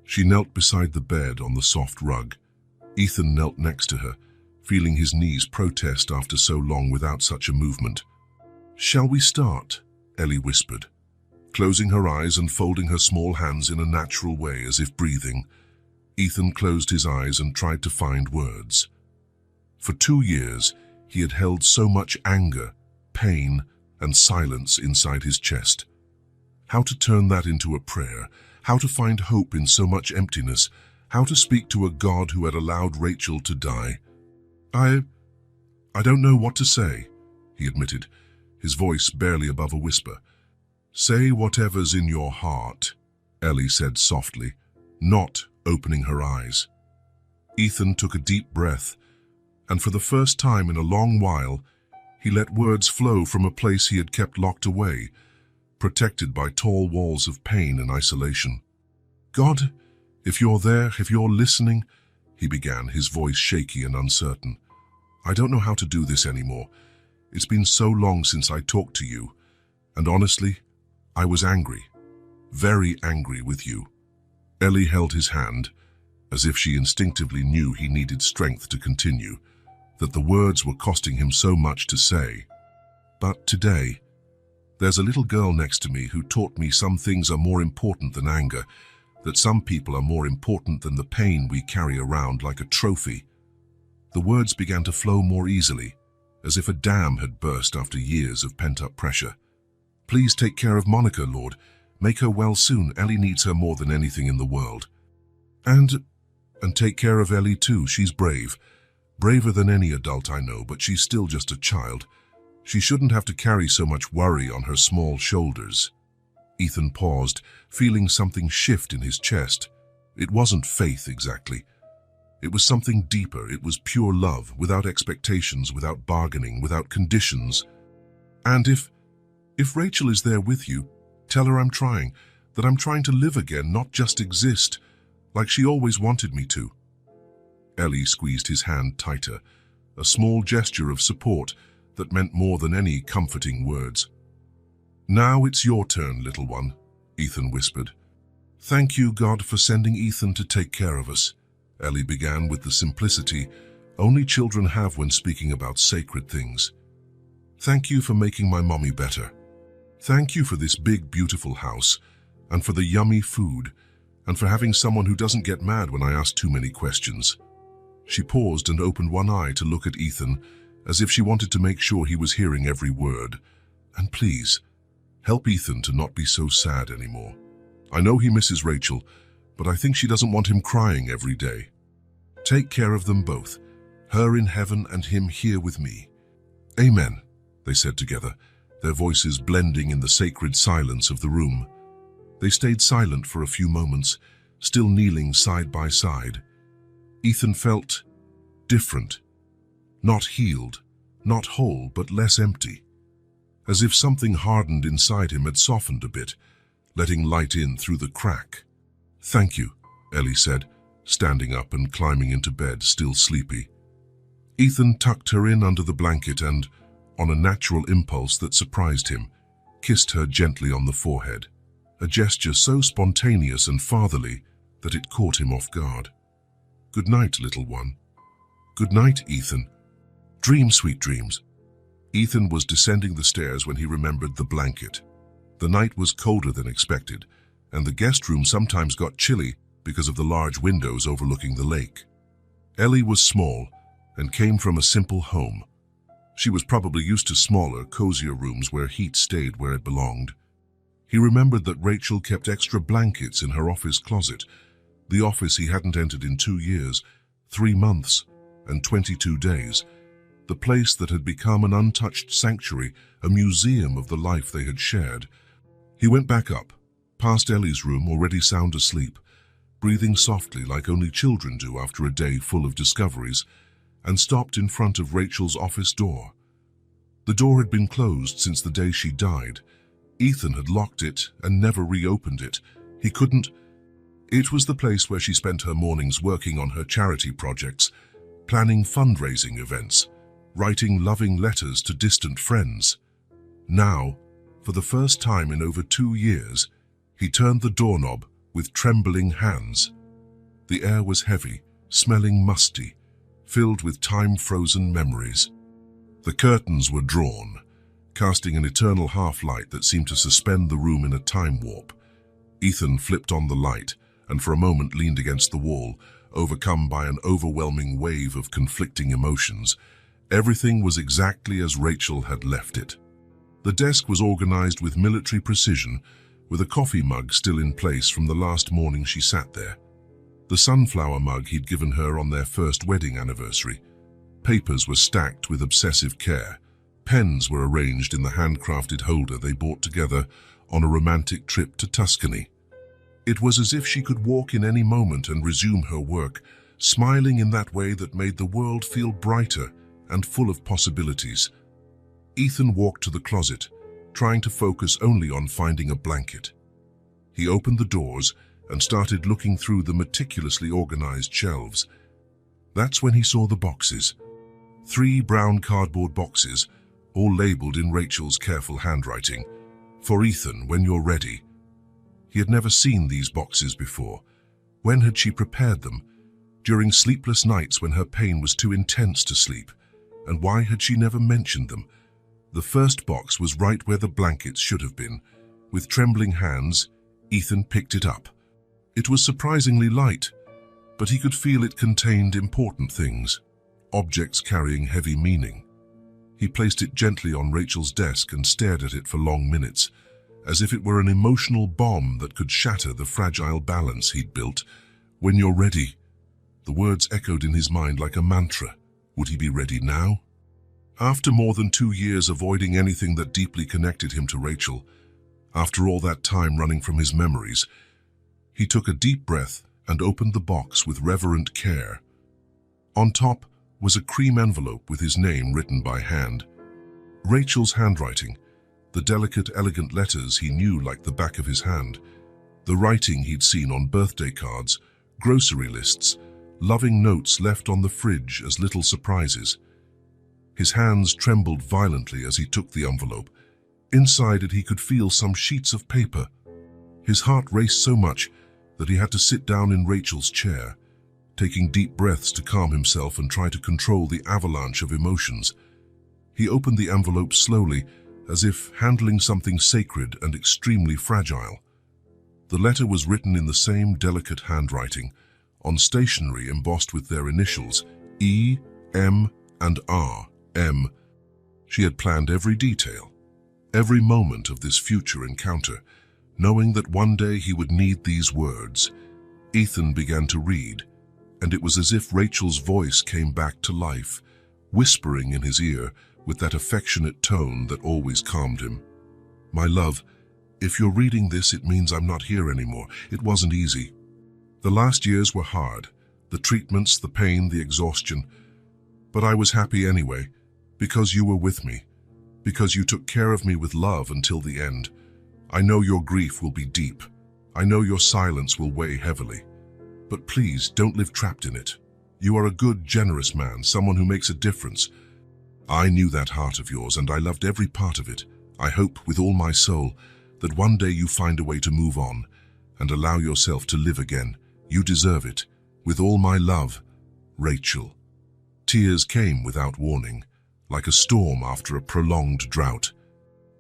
She knelt beside the bed on the soft rug. Ethan knelt next to her, feeling his knees protest after so long without such a movement. "Shall we start?" Ellie whispered, closing her eyes and folding her small hands in a natural way as if breathing. Ethan closed his eyes and tried to find words. For 2 years, he had held so much anger, pain, and silence inside his chest. How to turn that into a prayer, how to find hope in so much emptiness, how to speak to a God who had allowed Rachel to die. I don't know what to say," he admitted, his voice barely above a whisper. "Say whatever's in your heart," Ellie said softly, not opening her eyes. Ethan took a deep breath, and for the first time in a long while, he let words flow from a place he had kept locked away, protected by tall walls of pain and isolation. "God, if you're there, if you're listening," he began, his voice shaky and uncertain. "I don't know how to do this anymore. It's been so long since I talked to you, and honestly, I was angry, very angry with you." Ellie held his hand, as if she instinctively knew he needed strength to continue, that the words were costing him so much to say. "But today, there's a little girl next to me who taught me some things are more important than anger, that some people are more important than the pain we carry around like a trophy." The words began to flow more easily, as if a dam had burst after years of pent-up pressure. "Please take care of Monica, Lord. Make her well soon. Ellie needs her more than anything in the world. And take care of Ellie too. She's brave. Braver than any adult I know, but she's still just a child. She shouldn't have to carry so much worry on her small shoulders. Ethan paused, feeling something shift in his chest. It wasn't faith exactly. It was something deeper. It was pure love, without expectations, without bargaining, without conditions. And if Rachel is there with you, tell her I'm trying, that I'm trying to live again, not just exist, like she always wanted me to. Ellie squeezed his hand tighter, a small gesture of support that meant more than any comforting words. "Now it's your turn, little one," Ethan whispered. "Thank you, God, for sending Ethan to take care of us," Ellie began with the simplicity only children have when speaking about sacred things. "Thank you for making my mommy better. Thank you for this big, beautiful house, and for the yummy food, and for having someone who doesn't get mad when I ask too many questions." She paused and opened one eye to look at Ethan, as if she wanted to make sure he was hearing every word. "And please, help Ethan to not be so sad anymore. I know he misses Rachel, but I think she doesn't want him crying every day. Take care of them both, her in heaven and him here with me." "Amen," they said together, their voices blending in the sacred silence of the room. They stayed silent for a few moments, still kneeling side by side. Ethan felt different, not healed, not whole, but less empty, as if something hardened inside him had softened a bit, letting light in through the crack. "Thank you," Ellie said, standing up and climbing into bed, still sleepy. Ethan tucked her in under the blanket and, on a natural impulse that surprised him, kissed her gently on the forehead, a gesture so spontaneous and fatherly that it caught him off guard. "Good night, little one." "Good night, Ethan. Dream sweet dreams." Ethan was descending the stairs when he remembered the blanket. The night was colder than expected, and the guest room sometimes got chilly because of the large windows overlooking the lake. Ellie was small and came from a simple home. She was probably used to smaller, cozier rooms where heat stayed where it belonged. He remembered that Rachel kept extra blankets in her office closet, the office he hadn't entered in 2 years, 3 months, and 22 days, the place that had become an untouched sanctuary, a museum of the life they had shared. He went back up, past Ellie's room, already sound asleep, breathing softly like only children do after a day full of discoveries, and stopped in front of Rachel's office door. The door had been closed since the day she died. Ethan had locked it and never reopened it. He couldn't. It was the place where she spent her mornings working on her charity projects, planning fundraising events, writing loving letters to distant friends. Now, for the first time in over 2 years, he turned the doorknob with trembling hands. The air was heavy, smelling musty, filled with time-frozen memories. The curtains were drawn, casting an eternal half-light that seemed to suspend the room in a time warp. Ethan flipped on the light and for a moment leaned against the wall, overcome by an overwhelming wave of conflicting emotions. Everything was exactly as Rachel had left it. The desk was organized with military precision, with a coffee mug still in place from the last morning she sat there. The sunflower mug he'd given her on their first wedding anniversary. Papers were stacked with obsessive care. Pens were arranged in the handcrafted holder they bought together on a romantic trip to Tuscany. It was as if she could walk in any moment and resume her work, smiling in that way that made the world feel brighter and full of possibilities. Ethan walked to the closet, trying to focus only on finding a blanket. He opened the doors and started looking through the meticulously organized shelves. That's when he saw the boxes. 3 brown cardboard boxes, all labeled in Rachel's careful handwriting. "For Ethan, when you're ready." He had never seen these boxes before. When had she prepared them? During sleepless nights when her pain was too intense to sleep. And why had she never mentioned them? The first box was right where the blankets should have been. With trembling hands, Ethan picked it up. It was surprisingly light, but he could feel it contained important things, objects carrying heavy meaning. He placed it gently on Rachel's desk and stared at it for long minutes, as if it were an emotional bomb that could shatter the fragile balance he'd built. "When you're ready." The words echoed in his mind like a mantra. Would he be ready now? After more than 2 years avoiding anything that deeply connected him to Rachel, after all that time running from his memories, he took a deep breath and opened the box with reverent care. On top was a cream envelope with his name written by hand. Rachel's handwriting, the delicate, elegant letters he knew like the back of his hand, the writing he'd seen on birthday cards, grocery lists, loving notes left on the fridge as little surprises. His hands trembled violently as he took the envelope. Inside it he could feel some sheets of paper. His heart raced so much that he had to sit down in Rachel's chair, taking deep breaths to calm himself and try to control the avalanche of emotions. He opened the envelope slowly, as if handling something sacred and extremely fragile. The letter was written in the same delicate handwriting, on stationery embossed with their initials, E, M, and R, M. She had planned every detail, every moment of this future encounter, knowing that one day he would need these words. Ethan began to read, and it was as if Rachel's voice came back to life, whispering in his ear with that affectionate tone that always calmed him. "My love, if you're reading this, it means I'm not here anymore. It wasn't easy. The last years were hard, the treatments, the pain, the exhaustion. But I was happy anyway, because you were with me, because you took care of me with love until the end. I know your grief will be deep. I know your silence will weigh heavily. But please, don't live trapped in it. You are a good, generous man, someone who makes a difference. I knew that heart of yours, and I loved every part of it. I hope, with all my soul, that one day you find a way to move on and allow yourself to live again. You deserve it. With all my love, Rachel." Tears came without warning, like a storm after a prolonged drought.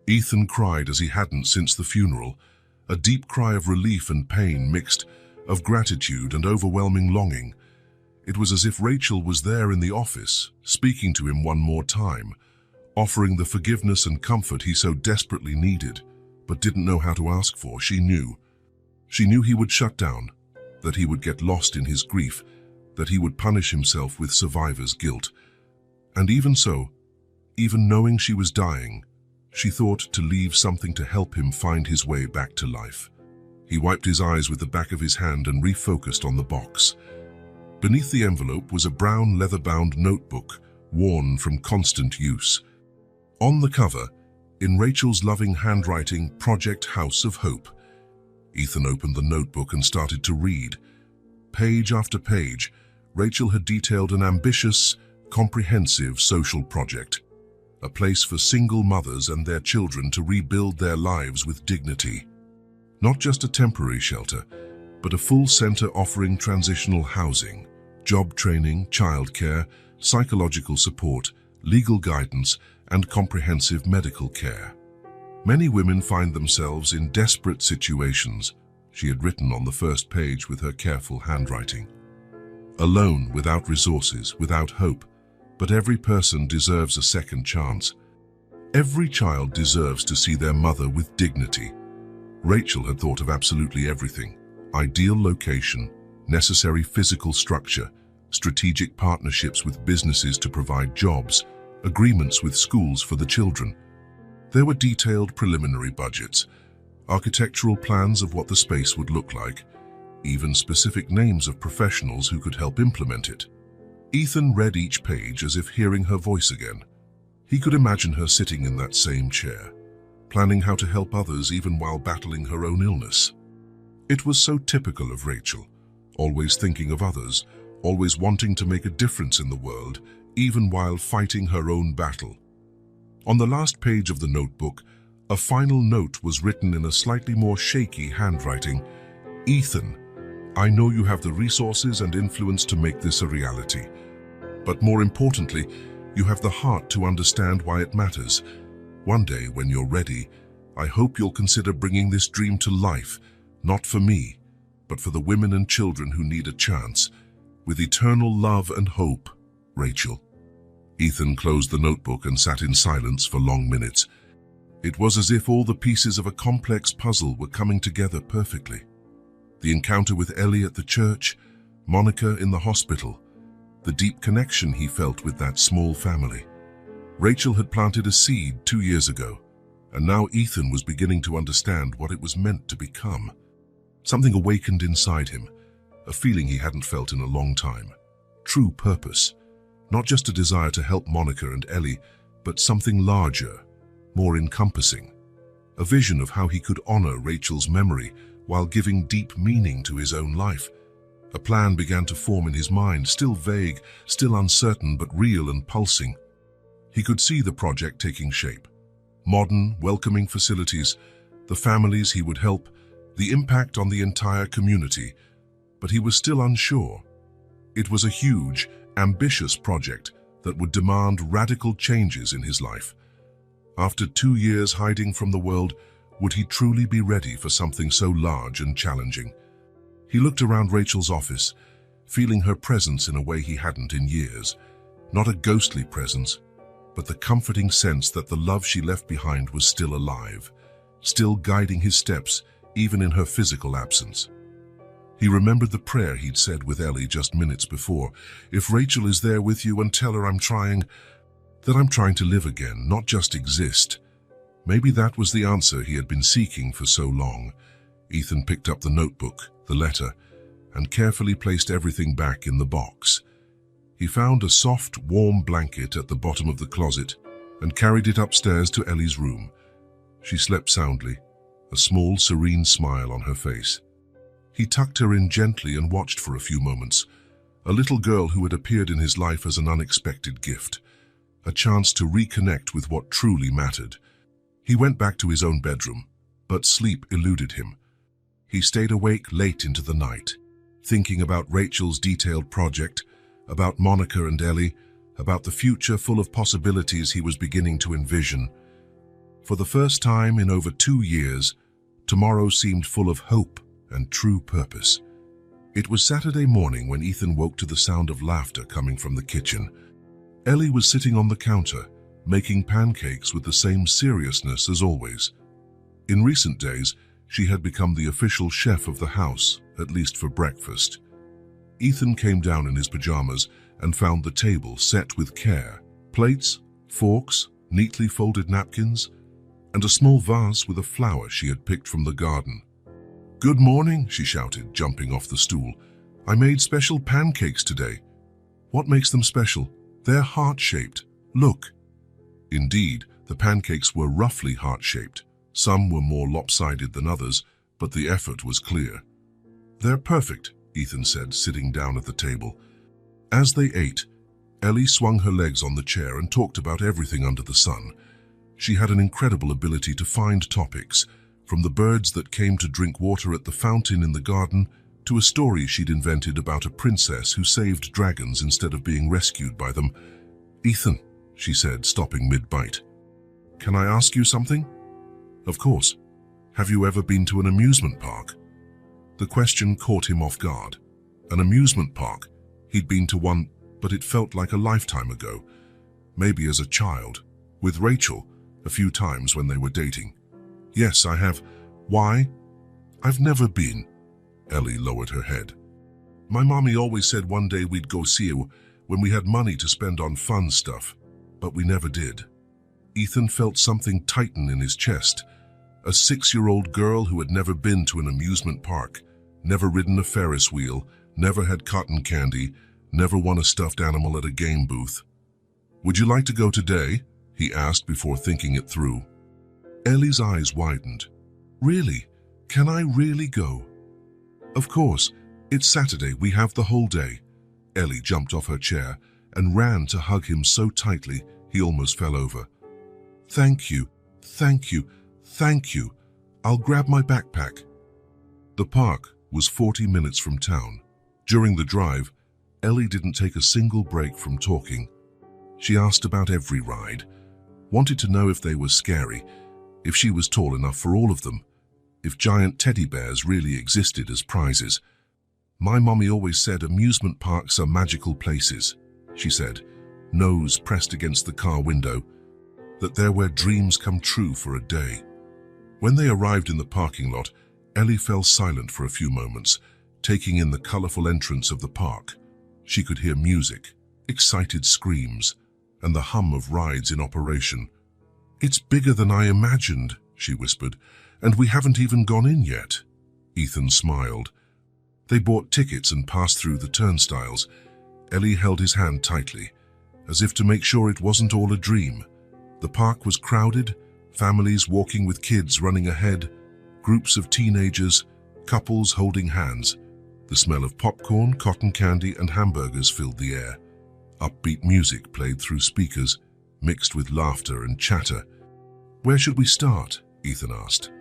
Ethan cried as he hadn't since the funeral, a deep cry of relief and pain mixed, of gratitude and overwhelming longing. It was as if Rachel was there in the office, speaking to him one more time, offering the forgiveness and comfort he so desperately needed, but didn't know how to ask for. She knew. She knew he would shut down, that he would get lost in his grief, that he would punish himself with survivor's guilt. And even so, even knowing she was dying, she thought to leave something to help him find his way back to life. He wiped his eyes with the back of his hand and refocused on the box. Beneath the envelope was a brown leather-bound notebook, worn from constant use. On the cover, in Rachel's loving handwriting, Project House of Hope. Ethan opened the notebook and started to read. Page after page, Rachel had detailed an ambitious, comprehensive social project. A place for single mothers and their children to rebuild their lives with dignity. Not just a temporary shelter, but a full center offering transitional housing, job training, childcare, psychological support, legal guidance, and comprehensive medical care. Many women find themselves in desperate situations, she had written on the first page with her careful handwriting. Alone, without resources, without hope, but every person deserves a second chance. Every child deserves to see their mother with dignity. Rachel had thought of absolutely everything: ideal location, necessary physical structure, strategic partnerships with businesses to provide jobs, agreements with schools for the children. There were detailed preliminary budgets, architectural plans of what the space would look like, even specific names of professionals who could help implement it. Ethan read each page as if hearing her voice again. He could imagine her sitting in that same chair, planning how to help others even while battling her own illness. It was so typical of Rachel, always thinking of others, always wanting to make a difference in the world, even while fighting her own battle. On the last page of the notebook, a final note was written in a slightly more shaky handwriting. "Ethan, I know you have the resources and influence to make this a reality. But more importantly, you have the heart to understand why it matters. One day, when you're ready, I hope you'll consider bringing this dream to life, not for me, but for the women and children who need a chance. With eternal love and hope, Rachel." Ethan closed the notebook and sat in silence for long minutes. It was as if all the pieces of a complex puzzle were coming together perfectly. The encounter with Ellie at the church, Monica in the hospital, the deep connection he felt with that small family. Rachel had planted a seed 2 years ago, and now Ethan was beginning to understand what it was meant to become. Something awakened inside him, a feeling he hadn't felt in a long time. True purpose. Not just a desire to help Monica and Ellie, but something larger, more encompassing. A vision of how he could honor Rachel's memory while giving deep meaning to his own life. A plan began to form in his mind, still vague, still uncertain, but real and pulsing. He could see the project taking shape. Modern, welcoming facilities, the families he would help, the impact on the entire community. But he was still unsure. It was a huge, ambitious project that would demand radical changes in his life. After 2 years hiding from the world, would he truly be ready for something so large and challenging? He looked around Rachel's office, feeling her presence in a way he hadn't in years. Not a ghostly presence, but the comforting sense that the love she left behind was still alive, still guiding his steps, even in her physical absence. He remembered the prayer he'd said with Ellie just minutes before. If Rachel is there with you, and tell her that I'm trying to live again, not just exist. Maybe that was the answer he had been seeking for so long. Ethan picked up the notebook, the letter, and carefully placed everything back in the box. He found a soft, warm blanket at the bottom of the closet and carried it upstairs to Ellie's room. She slept soundly, a small, serene smile on her face. He tucked her in gently and watched for a few moments, a little girl who had appeared in his life as an unexpected gift, a chance to reconnect with what truly mattered. He went back to his own bedroom, but sleep eluded him. He stayed awake late into the night, thinking about Rachel's detailed project, about Monica and Ellie, about the future full of possibilities he was beginning to envision. For the first time in over 2 years, tomorrow seemed full of hope and true purpose. It was Saturday morning when Ethan woke to the sound of laughter coming from the kitchen. Ellie was sitting on the counter, making pancakes with the same seriousness as always. In recent days, she had become the official chef of the house, at least for breakfast. Ethan came down in his pajamas and found the table set with care. Plates, forks, neatly folded napkins, and a small vase with a flower she had picked from the garden. "Good morning," she shouted, jumping off the stool. "I made special pancakes today." "What makes them special?" "They're heart-shaped. Look." Indeed, the pancakes were roughly heart-shaped. Some were more lopsided than others, but the effort was clear. "They're perfect," Ethan said, sitting down at the table. As they ate, Ellie swung her legs on the chair and talked about everything under the sun. She had an incredible ability to find topics, from the birds that came to drink water at the fountain in the garden to a story she'd invented about a princess who saved dragons instead of being rescued by them. "Ethan," she said, stopping mid-bite, "can I ask you something?" "Of course. Have you ever been to an amusement park?" The question caught him off guard. An amusement park? He'd been to one, but it felt like a lifetime ago. Maybe as a child, with Rachel, a few times when they were dating. "Yes, I have." "Why?" "I've never been." Ellie lowered her head. "My mommy always said one day we'd go see you when we had money to spend on fun stuff, but we never did." Ethan felt something tighten in his chest. A 6-year-old girl who had never been to an amusement park, never ridden a Ferris wheel, never had cotton candy, never won a stuffed animal at a game booth. "Would you like to go today?" he asked before thinking it through. Ellie's eyes widened. "Really? Can I really go?" "Of course. It's Saturday. We have the whole day." Ellie jumped off her chair and ran to hug him so tightly he almost fell over. "Thank you, thank you, thank you. I'll grab my backpack." The park was 40 minutes from town. During the drive, Ellie didn't take a single break from talking. She asked about every ride, wanted to know if they were scary, if she was tall enough for all of them, if giant teddy bears really existed as prizes. "My mommy always said amusement parks are magical places," she said, nose pressed against the car window, "that they're where dreams come true for a day." When they arrived in the parking lot, Ellie fell silent for a few moments, taking in the colorful entrance of the park. She could hear music, excited screams, and the hum of rides in operation. "It's bigger than I imagined," she whispered, "and we haven't even gone in yet." Ethan smiled. They bought tickets and passed through the turnstiles. Ellie held his hand tightly, as if to make sure it wasn't all a dream. The park was crowded, families walking with kids running ahead, groups of teenagers, couples holding hands. The smell of popcorn, cotton candy, and hamburgers filled the air. Upbeat music played through speakers, mixed with laughter and chatter. "Where should we start?" Ethan asked.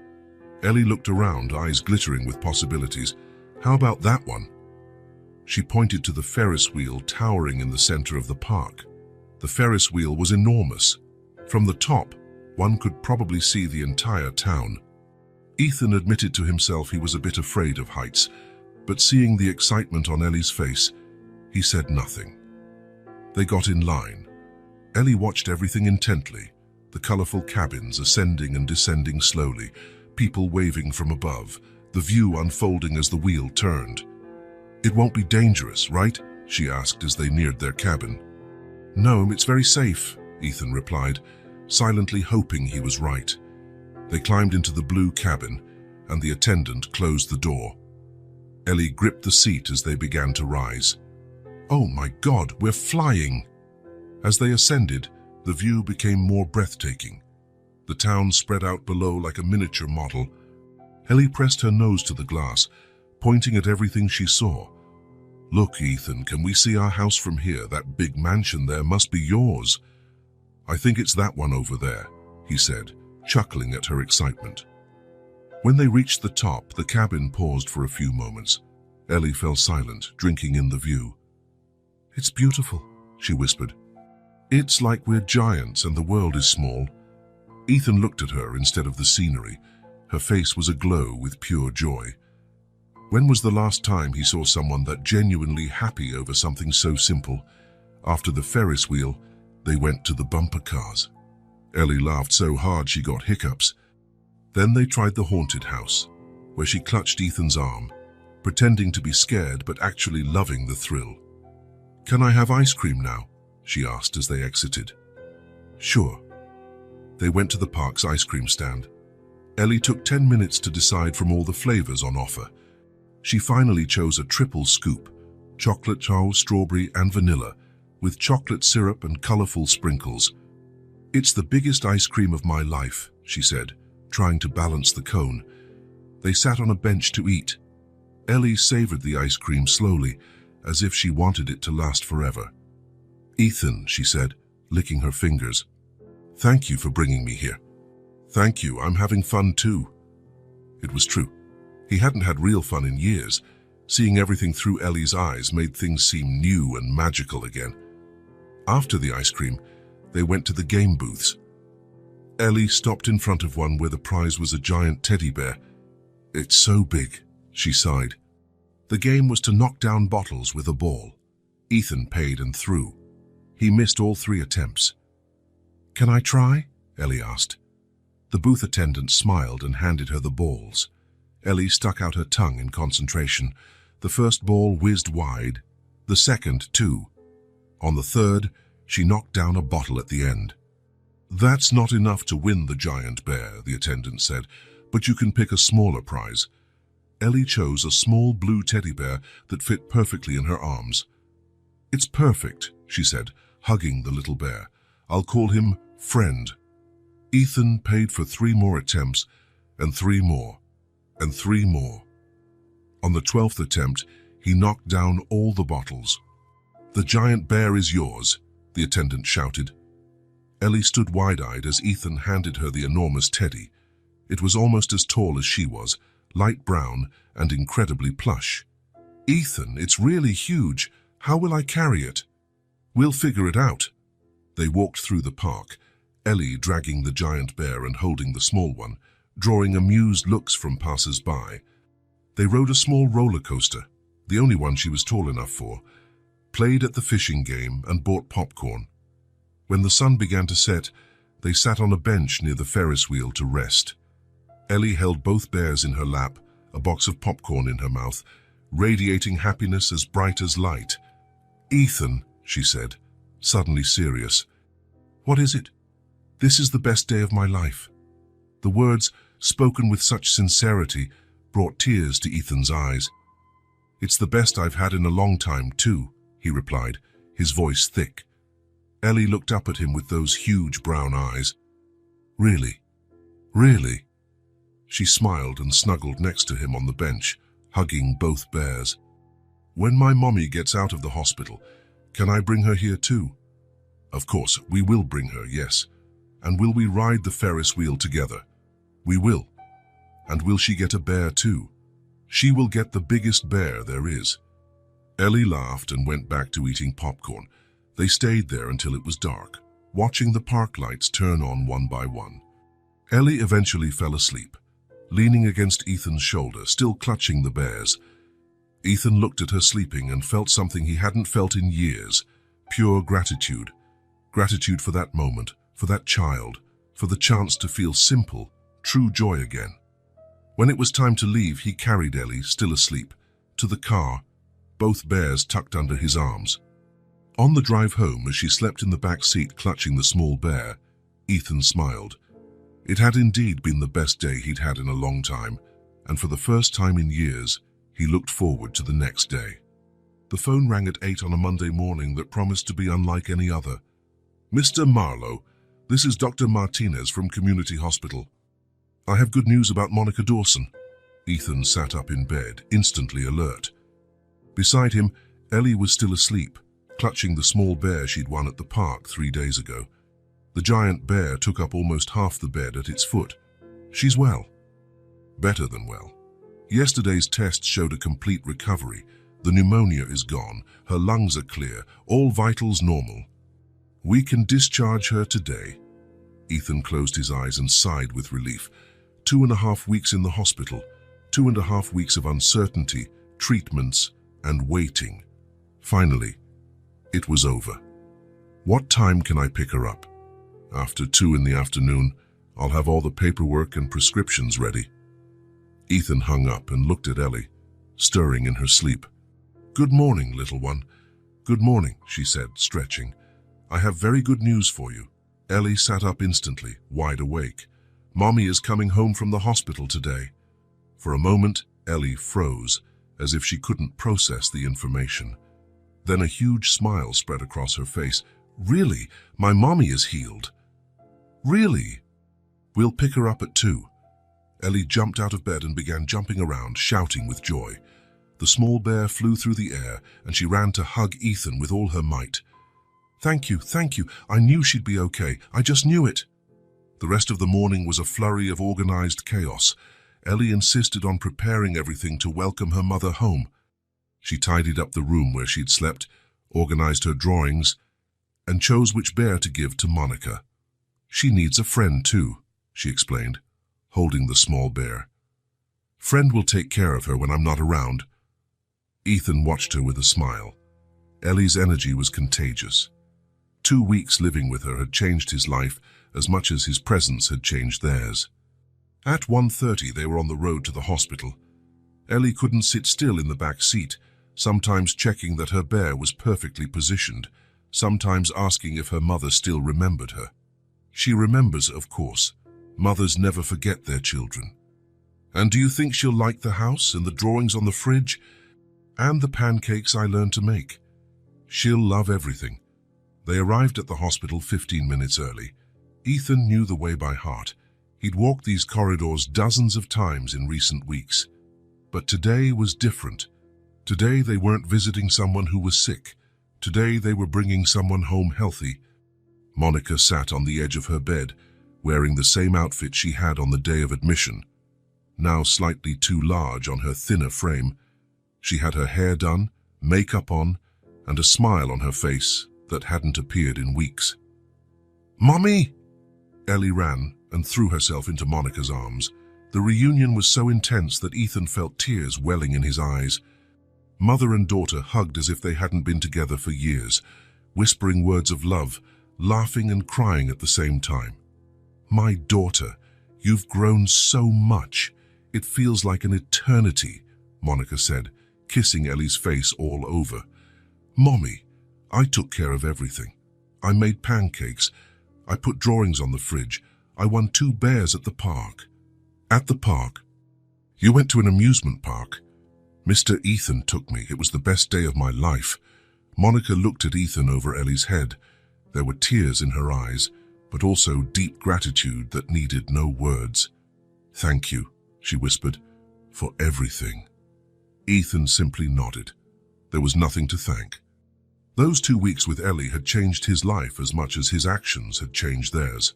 Ellie looked around, eyes glittering with possibilities. "How about that one?" She pointed to the Ferris wheel towering in the center of the park. The Ferris wheel was enormous. From the top, one could probably see the entire town. Ethan admitted to himself he was a bit afraid of heights, but seeing the excitement on Ellie's face, he said nothing. They got in line. Ellie watched everything intently, the colorful cabins ascending and descending slowly, people waving from above, the view unfolding as the wheel turned. "It won't be dangerous, right?" she asked as they neared their cabin. "No, it's very safe," Ethan replied, silently hoping he was right. They climbed into the blue cabin, and the attendant closed the door. Ellie gripped the seat as they began to rise. "Oh my God, we're flying!" As they ascended, the view became more breathtaking. The town spread out below like a miniature model. Ellie pressed her nose to the glass, pointing at everything she saw. "Look, Ethan, can we see our house from here? That big mansion there must be yours." "I think it's that one over there," he said, chuckling at her excitement. When they reached the top, the cabin paused for a few moments. Ellie fell silent, drinking in the view. "It's beautiful," she whispered. "It's like we're giants and the world is small." Ethan looked at her instead of the scenery. Her face was aglow with pure joy. When was the last time he saw someone that genuinely happy over something so simple? After the Ferris wheel, they went to the bumper cars. Ellie laughed so hard she got hiccups. Then they tried the haunted house, where she clutched Ethan's arm, pretending to be scared but actually loving the thrill. "Can I have ice cream now?" she asked as they exited. "Sure." They went to the park's ice cream stand. Ellie took 10 minutes to decide from all the flavors on offer. She finally chose a triple scoop, chocolate, strawberry, and vanilla, with chocolate syrup and colorful sprinkles. "It's the biggest ice cream of my life," she said, trying to balance the cone. They sat on a bench to eat. Ellie savored the ice cream slowly, as if she wanted it to last forever. "Ethan," she said, licking her fingers, "thank you for bringing me here." "Thank you, I'm having fun too." It was true. He hadn't had real fun in years. Seeing everything through Ellie's eyes made things seem new and magical again. After the ice cream, they went to the game booths. Ellie stopped in front of one where the prize was a giant teddy bear. "It's so big," she sighed. The game was to knock down bottles with a ball. Ethan paid and threw. He missed all 3 attempts. "Can I try?" Ellie asked. The booth attendant smiled and handed her the balls. Ellie stuck out her tongue in concentration. The first ball whizzed wide, the second too. On the third, she knocked down a bottle at the end. "That's not enough to win the giant bear," the attendant said, "but you can pick a smaller prize." Ellie chose a small blue teddy bear that fit perfectly in her arms. "It's perfect," she said, hugging the little bear. "I'll call him Friend." Ethan paid for 3 more attempts, and 3 more, and 3 more. On the 12th attempt, he knocked down all the bottles. "The giant bear is yours," the attendant shouted. Ellie stood wide-eyed as Ethan handed her the enormous teddy. It was almost as tall as she was, light brown and incredibly plush. "Ethan, it's really huge. How will I carry it?" "We'll figure it out." They walked through the park, Ellie dragging the giant bear and holding the small one, drawing amused looks from passers-by. They rode a small roller coaster, the only one she was tall enough for, played at the fishing game and bought popcorn. When the sun began to set, they sat on a bench near the Ferris wheel to rest. Ellie held both bears in her lap, a box of popcorn in her mouth, radiating happiness as bright as light. "Ethan," she said, suddenly serious, What is it? This is the best day of my life. The words, spoken with such sincerity, brought tears to Ethan's eyes. It's the best I've had in a long time, too, he replied, his voice thick. Ellie looked up at him with those huge brown eyes. Really? Really? She smiled and snuggled next to him on the bench, hugging both bears. When my mommy gets out of the hospital, can I bring her here too? Of course, we will bring her, yes. And will we ride the Ferris wheel together? We will. And will she get a bear too? She will get the biggest bear there is. Ellie laughed and went back to eating popcorn. They stayed there until it was dark, watching the park lights turn on one by one. Ellie eventually fell asleep, leaning against Ethan's shoulder, still clutching the bears. Ethan looked at her sleeping and felt something he hadn't felt in years, pure gratitude. Gratitude for that moment, for that child, for the chance to feel simple, true joy again. When it was time to leave, he carried Ellie, still asleep, to the car, both bears tucked under his arms. On the drive home, as she slept in the back seat clutching the small bear, Ethan smiled. It had indeed been the best day he'd had in a long time, and for the first time in years, he looked forward to the next day. The phone rang at 8 on a Monday morning that promised to be unlike any other. Mr. Marlowe, this is Dr. Martinez from Community Hospital. I have good news about Monica Dawson. Ethan sat up in bed, instantly alert. Beside him, Ellie was still asleep, clutching the small bear she'd won at the park 3 days ago. The giant bear took up almost half the bed at its foot. She's well. Better than well. Yesterday's test showed a complete recovery. The pneumonia is gone, her lungs are clear, all vitals normal. We can discharge her today. Ethan closed his eyes and sighed with relief. 2.5 weeks in the hospital, 2.5 weeks of uncertainty, treatments, and waiting. Finally, it was over. What time can I pick her up? After 2 in the afternoon, I'll have all the paperwork and prescriptions ready. Ethan hung up and looked at Ellie, stirring in her sleep. Good morning, little one. Good morning, she said, stretching. I have very good news for you. Ellie sat up instantly, wide awake. Mommy is coming home from the hospital today. For a moment, Ellie froze, as if she couldn't process the information. Then a huge smile spread across her face. Really? My mommy is healed? Really? We'll pick her up at 2. Ellie jumped out of bed and began jumping around, shouting with joy. The small bear flew through the air, and she ran to hug Ethan with all her might. Thank you, I knew she'd be okay, I just knew it. The rest of the morning was a flurry of organized chaos. Ellie insisted on preparing everything to welcome her mother home. She tidied up the room where she'd slept, organized her drawings, and chose which bear to give to Monica. She needs a friend too, she explained, holding the small bear. Friend will take care of her when I'm not around. Ethan watched her with a smile. Ellie's energy was contagious. 2 weeks living with her had changed his life as much as his presence had changed theirs. At 1:30 they were on the road to the hospital. Ellie couldn't sit still in the back seat, sometimes checking that her bear was perfectly positioned, sometimes asking if her mother still remembered her. She remembers, of course. Mothers never forget their children. And do you think she'll like the house and the drawings on the fridge? And the pancakes I learned to make? She'll love everything. They arrived at the hospital 15 minutes early. Ethan knew the way by heart. He'd walked these corridors dozens of times in recent weeks. But today was different. Today they weren't visiting someone who was sick. Today they were bringing someone home healthy. Monica sat on the edge of her bed, wearing the same outfit she had on the day of admission. Now slightly too large on her thinner frame, she had her hair done, makeup on, and a smile on her face that hadn't appeared in weeks. "Mommy!" Ellie ran and threw herself into Monica's arms. The reunion was so intense that Ethan felt tears welling in his eyes. Mother and daughter hugged as if they hadn't been together for years, whispering words of love, laughing and crying at the same time. "My daughter, you've grown so much. It feels like an eternity," Monica said, kissing Ellie's face all over. "Mommy, I took care of everything. I made pancakes. I put drawings on the fridge. I won 2 bears at the park. At the park? You went to an amusement park? Mr. Ethan took me. It was the best day of my life. Monica looked at Ethan over Ellie's head. There were tears in her eyes, but also deep gratitude that needed no words. Thank you, she whispered, for everything. Ethan simply nodded. There was nothing to thank. Those 2 weeks with Ellie had changed his life as much as his actions had changed theirs.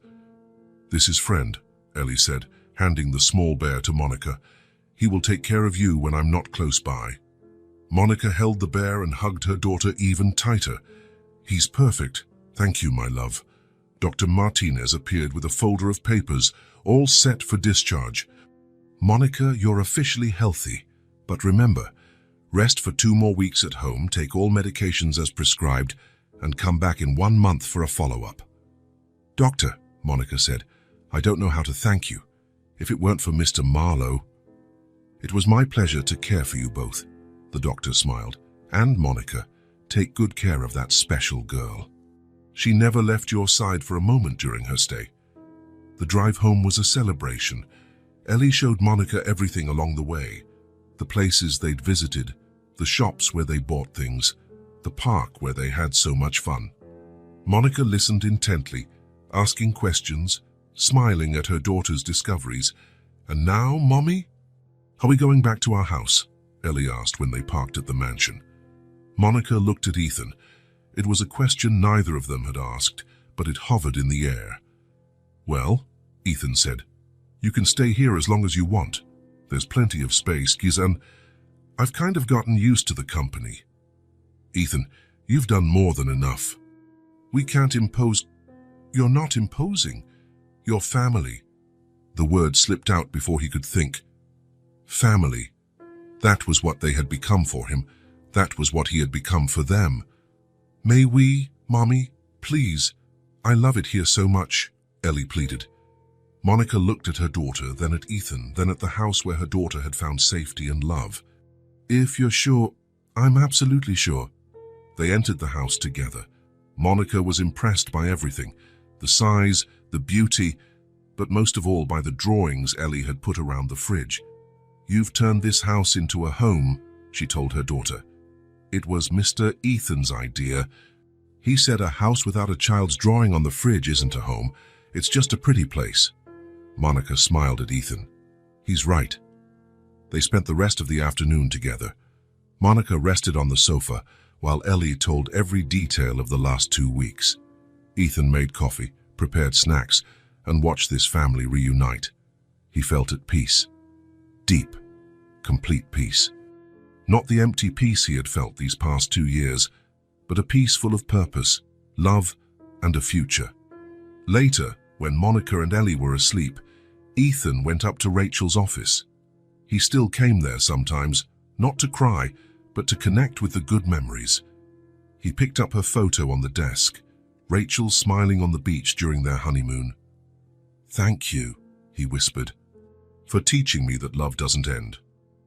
This is friend, Ellie said, handing the small bear to Monica. He will take care of you when I'm not close by. Monica held the bear and hugged her daughter even tighter. He's perfect. Thank you, my love. Dr. Martinez appeared with a folder of papers, all set for discharge. Monica, you're officially healthy. But remember, rest for 2 more weeks at home, take all medications as prescribed, and come back in 1 month for a follow-up. Doctor, Monica said, I don't know how to thank you. If it weren't for Mr. Marlowe. It was my pleasure to care for you both, the doctor smiled. And Monica, take good care of that special girl. She never left your side for a moment during her stay. The drive home was a celebration. Ellie showed Monica everything along the way. The places they'd visited, the shops where they bought things, the park where they had so much fun. Monica listened intently, asking questions, smiling at her daughter's discoveries. And now, Mommy? Are we going back to our house? Ellie asked when they parked at the mansion. Monica looked at Ethan. It was a question neither of them had asked, but it hovered in the air. Well, Ethan said, you can stay here as long as you want. There's plenty of space, and I've kind of gotten used to the company. Ethan, you've done more than enough. We can't impose. You're not imposing. You're family. The word slipped out before he could think. Family. That was what they had become for him. That was what he had become for them. May we, Mommy, please? I love it here so much, Ellie pleaded. Monica looked at her daughter, then at Ethan, then at the house where her daughter had found safety and love. If you're sure, I'm absolutely sure. They entered the house together. Monica was impressed by everything, the size, the beauty, but most of all by the drawings Ellie had put around the fridge. You've turned this house into a home, she told her daughter. It was Mr. Ethan's idea. He said a house without a child's drawing on the fridge isn't a home, it's just a pretty place. Monica smiled at Ethan. He's right. They spent the rest of the afternoon together. Monica rested on the sofa, while Ellie told every detail of the last 2 weeks. Ethan made coffee, prepared snacks, and watched this family reunite. He felt at peace. Deep, complete peace. Not the empty peace he had felt these past 2 years, but a peace full of purpose, love, and a future. Later, when Monica and Ellie were asleep, Ethan went up to Rachel's office. He still came there sometimes, not to cry, but to connect with the good memories. He picked up her photo on the desk, Rachel smiling on the beach during their honeymoon. Thank you, he whispered, for teaching me that love doesn't end,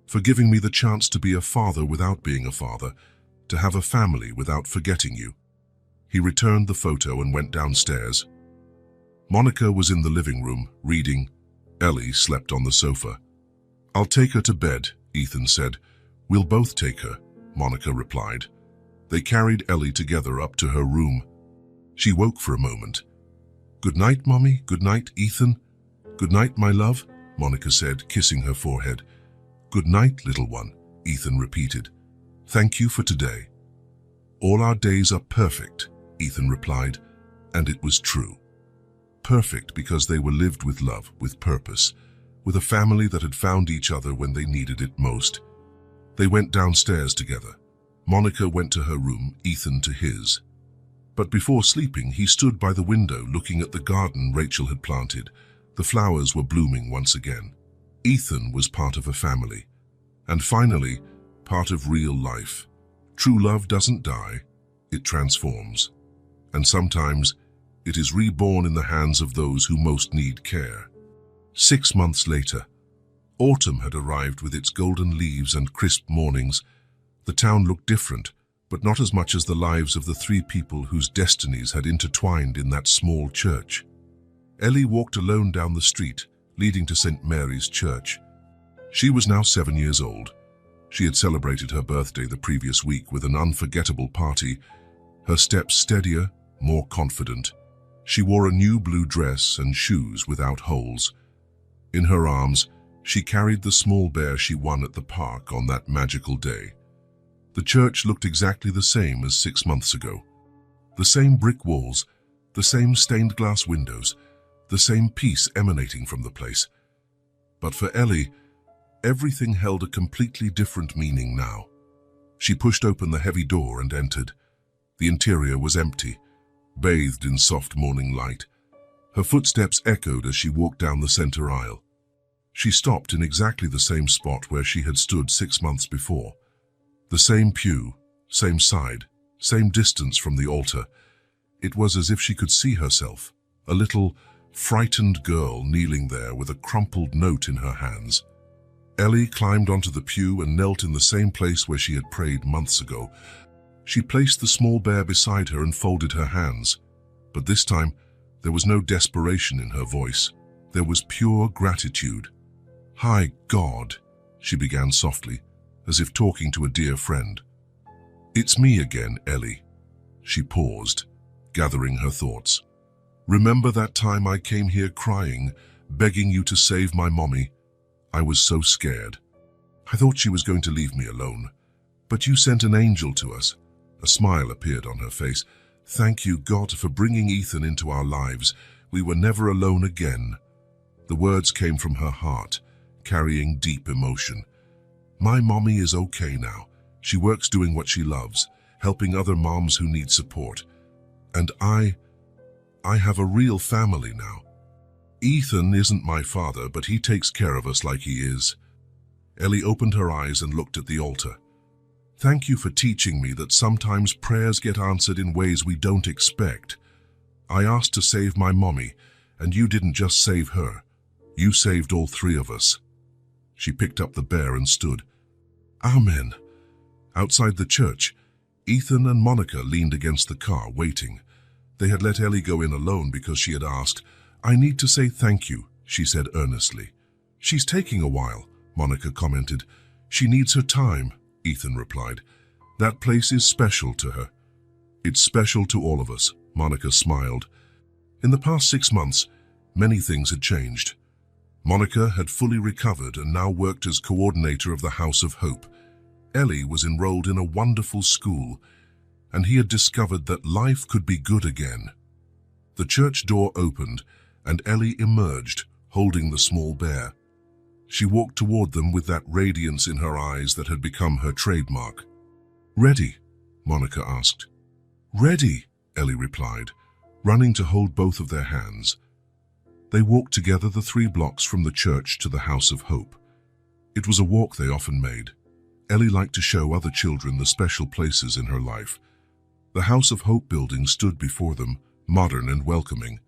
for giving me the chance to be a father without being a father, to have a family without forgetting you. He returned the photo and went downstairs. Monica was in the living room, reading. Ellie slept on the sofa. I'll take her to bed, Ethan said. We'll both take her, Monica replied. They carried Ellie together up to her room. She woke for a moment. Good night, Mommy. Good night, Ethan. Good night, my love, Monica said, kissing her forehead. Good night, little one, Ethan repeated. Thank you for today. All our days are perfect, Ethan replied, and it was true. Perfect because they were lived with love, with purpose, with a family that had found each other when they needed it most. They went downstairs together. Monica went to her room, Ethan to his. But before sleeping, he stood by the window looking at the garden Rachel had planted. The flowers were blooming once again. Ethan was part of a family. And finally, part of real life. True love doesn't die, it transforms. And sometimes, it is reborn in the hands of those who most need care. 6 months later, autumn had arrived with its golden leaves and crisp mornings. The town looked different, but not as much as the lives of the three people whose destinies had intertwined in that small church. Ellie walked alone down the street, leading to St. Mary's Church. She was now 7 years old. She had celebrated her birthday the previous week with an unforgettable party, her steps steadier, more confident. She wore a new blue dress and shoes without holes. In her arms, she carried the small bear she won at the park on that magical day. The church looked exactly the same as 6 months ago. The same brick walls, the same stained glass windows, the same peace emanating from the place. But for Ellie, everything held a completely different meaning now. She pushed open the heavy door and entered. The interior was empty, bathed in soft morning light. Her footsteps echoed as she walked down the center aisle. She stopped in exactly the same spot where she had stood 6 months before. The same pew, same side, same distance from the altar. It was as if she could see herself, a little, frightened girl kneeling there with a crumpled note in her hands. Ellie climbed onto the pew and knelt in the same place where she had prayed months ago. She placed the small bear beside her and folded her hands. But this time, there was no desperation in her voice. There was pure gratitude. "Hi, God," she began softly, as if talking to a dear friend. "It's me again, Ellie." She paused, gathering her thoughts. "Remember that time I came here crying, begging you to save my mommy? I was so scared. I thought she was going to leave me alone. But you sent an angel to us." A smile appeared on her face. "Thank you, God, for bringing Ethan into our lives. We were never alone again." The words came from her heart, carrying deep emotion. "My mommy is okay now. She works doing what she loves, helping other moms who need support. And I have a real family now. Ethan isn't my father, but he takes care of us like he is." Ellie opened her eyes and looked at the altar. "Thank you for teaching me that sometimes prayers get answered in ways we don't expect. I asked to save my mommy, and you didn't just save her. You saved all three of us." She picked up the bear and stood. "Amen." Outside the church, Ethan and Monica leaned against the car, waiting. They had let Ellie go in alone because she had asked. "I need to say thank you," she said earnestly. "She's taking a while," Monica commented. "She needs her time," Ethan replied. "That place is special to her." "It's special to all of us," Monica smiled. In the past 6 months, many things had changed. Monica had fully recovered and now worked as coordinator of the House of Hope. Ellie was enrolled in a wonderful school, and he had discovered that life could be good again. The church door opened, and Ellie emerged, holding the small bear. She walked toward them with that radiance in her eyes that had become her trademark. "Ready?" Monica asked. "Ready," Ellie replied, running to hold both of their hands. They walked together the 3 blocks from the church to the House of Hope. It was a walk they often made. Ellie liked to show other children the special places in her life. The House of Hope building stood before them, modern and welcoming.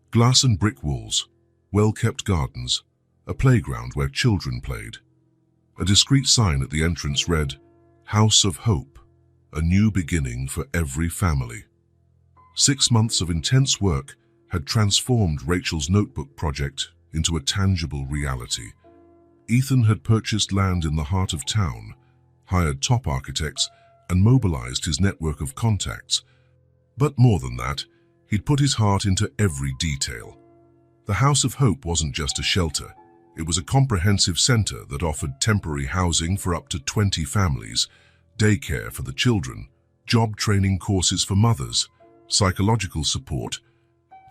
Glass and brick walls, well-kept gardens, a playground where children played. A discreet sign at the entrance read, "House of Hope, a new beginning for every family." 6 months of intense work had transformed Rachel's notebook project into a tangible reality. Ethan had purchased land in the heart of town, hired top architects, and mobilized his network of contacts. But more than that, he'd put his heart into every detail. The House of Hope wasn't just a shelter. It was a comprehensive center that offered temporary housing for up to 20 families, daycare for the children, job training courses for mothers, psychological support,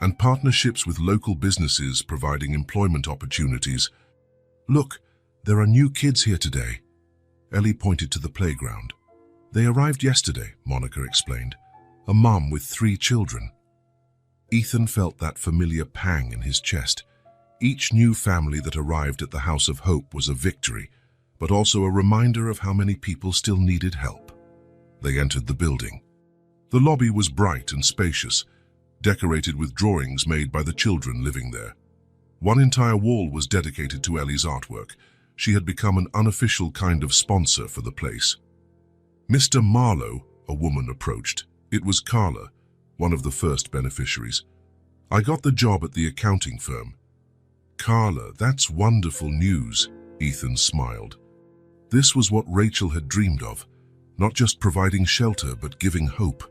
and partnerships with local businesses providing employment opportunities. "Look, there are new kids here today." Ellie pointed to the playground. "They arrived yesterday," Monica explained. "A mom with 3 children." Ethan felt that familiar pang in his chest. Each new family that arrived at the House of Hope was a victory, but also a reminder of how many people still needed help. They entered the building. The lobby was bright and spacious, decorated with drawings made by the children living there. One entire wall was dedicated to Ellie's artwork. She had become an unofficial kind of sponsor for the place. Mr. Marlowe, A woman approached. It was Carla, one of the first beneficiaries. I got the job at the accounting firm. Carla, that's wonderful news, Ethan smiled. This was what Rachel had dreamed of, not just providing shelter, but giving hope,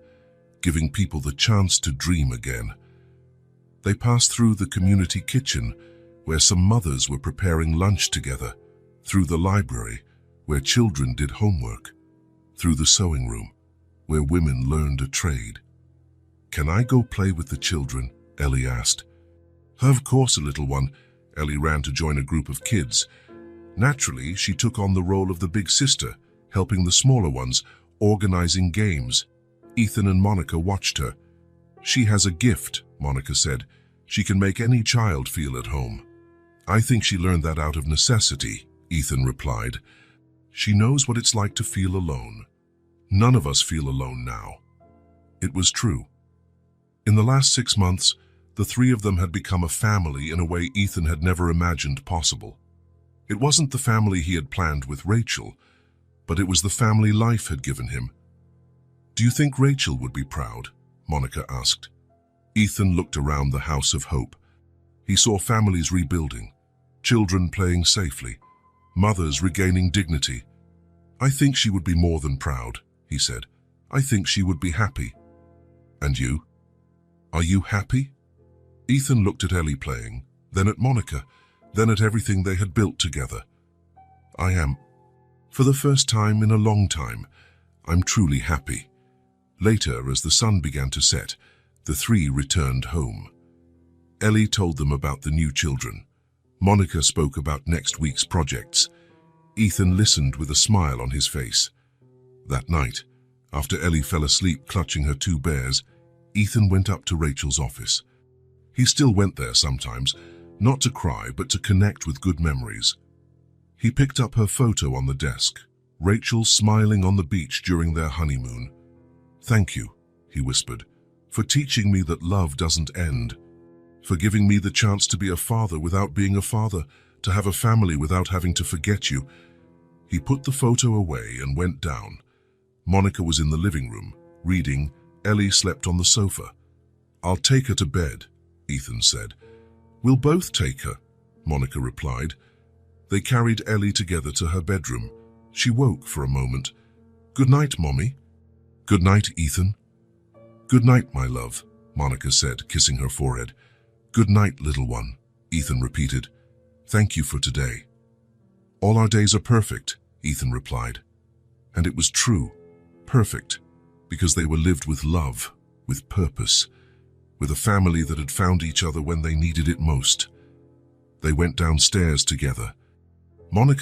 giving people the chance to dream again. They passed through the community kitchen, where some mothers were preparing lunch together, through the library, where children did homework, through the sewing room, where women learned a trade. Can I go play with the children? Ellie asked. Of course, a little one. Ellie ran to join a group of kids. Naturally, she took on the role of the big sister, helping the smaller ones, organizing games. Ethan and Monica watched her. She has a gift, Monica said. She can make any child feel at home. I think she learned that out of necessity, Ethan replied. She knows what it's like to feel alone. None of us feel alone now. It was true. In the last 6 months, the three of them had become a family in a way Ethan had never imagined possible. It wasn't the family he had planned with Rachel, but it was the family life had given him. Do you think Rachel would be proud? Monica asked. Ethan looked around the house of hope. He saw families rebuilding, children playing safely, mothers regaining dignity. I think she would be more than proud, he said. I think she would be happy. And you? Are you happy? Ethan looked at Ellie playing, then at Monica, then at everything they had built together. I am. For the first time in a long time, I'm truly happy. Later, as the sun began to set, the three returned home. Ellie told them about the new children. Monica spoke about next week's projects. Ethan listened with a smile on his face. That night, after Ellie fell asleep clutching her two bears, Ethan went up to Rachel's office. He still went there sometimes, not to cry, but to connect with good memories. He picked up her photo on the desk, Rachel smiling on the beach during their honeymoon. Thank you, he whispered, for teaching me that love doesn't end, for giving me the chance to be a father without being a father, to have a family without having to forget you. He put the photo away and went down. Monica was in the living room, reading. Ellie slept on the sofa. I'll take her to bed, Ethan said. We'll both take her, Monica replied. They carried Ellie together to her bedroom. She woke for a moment. Good night, Mommy. Good night, Ethan. Good night, my love, Monica said, kissing her forehead. Good night, little one, Ethan repeated. Thank you for today. All our days are perfect, Ethan replied. And it was true, perfect, because they were lived with love, with purpose, with a family that had found each other when they needed it most. They went downstairs together. Monica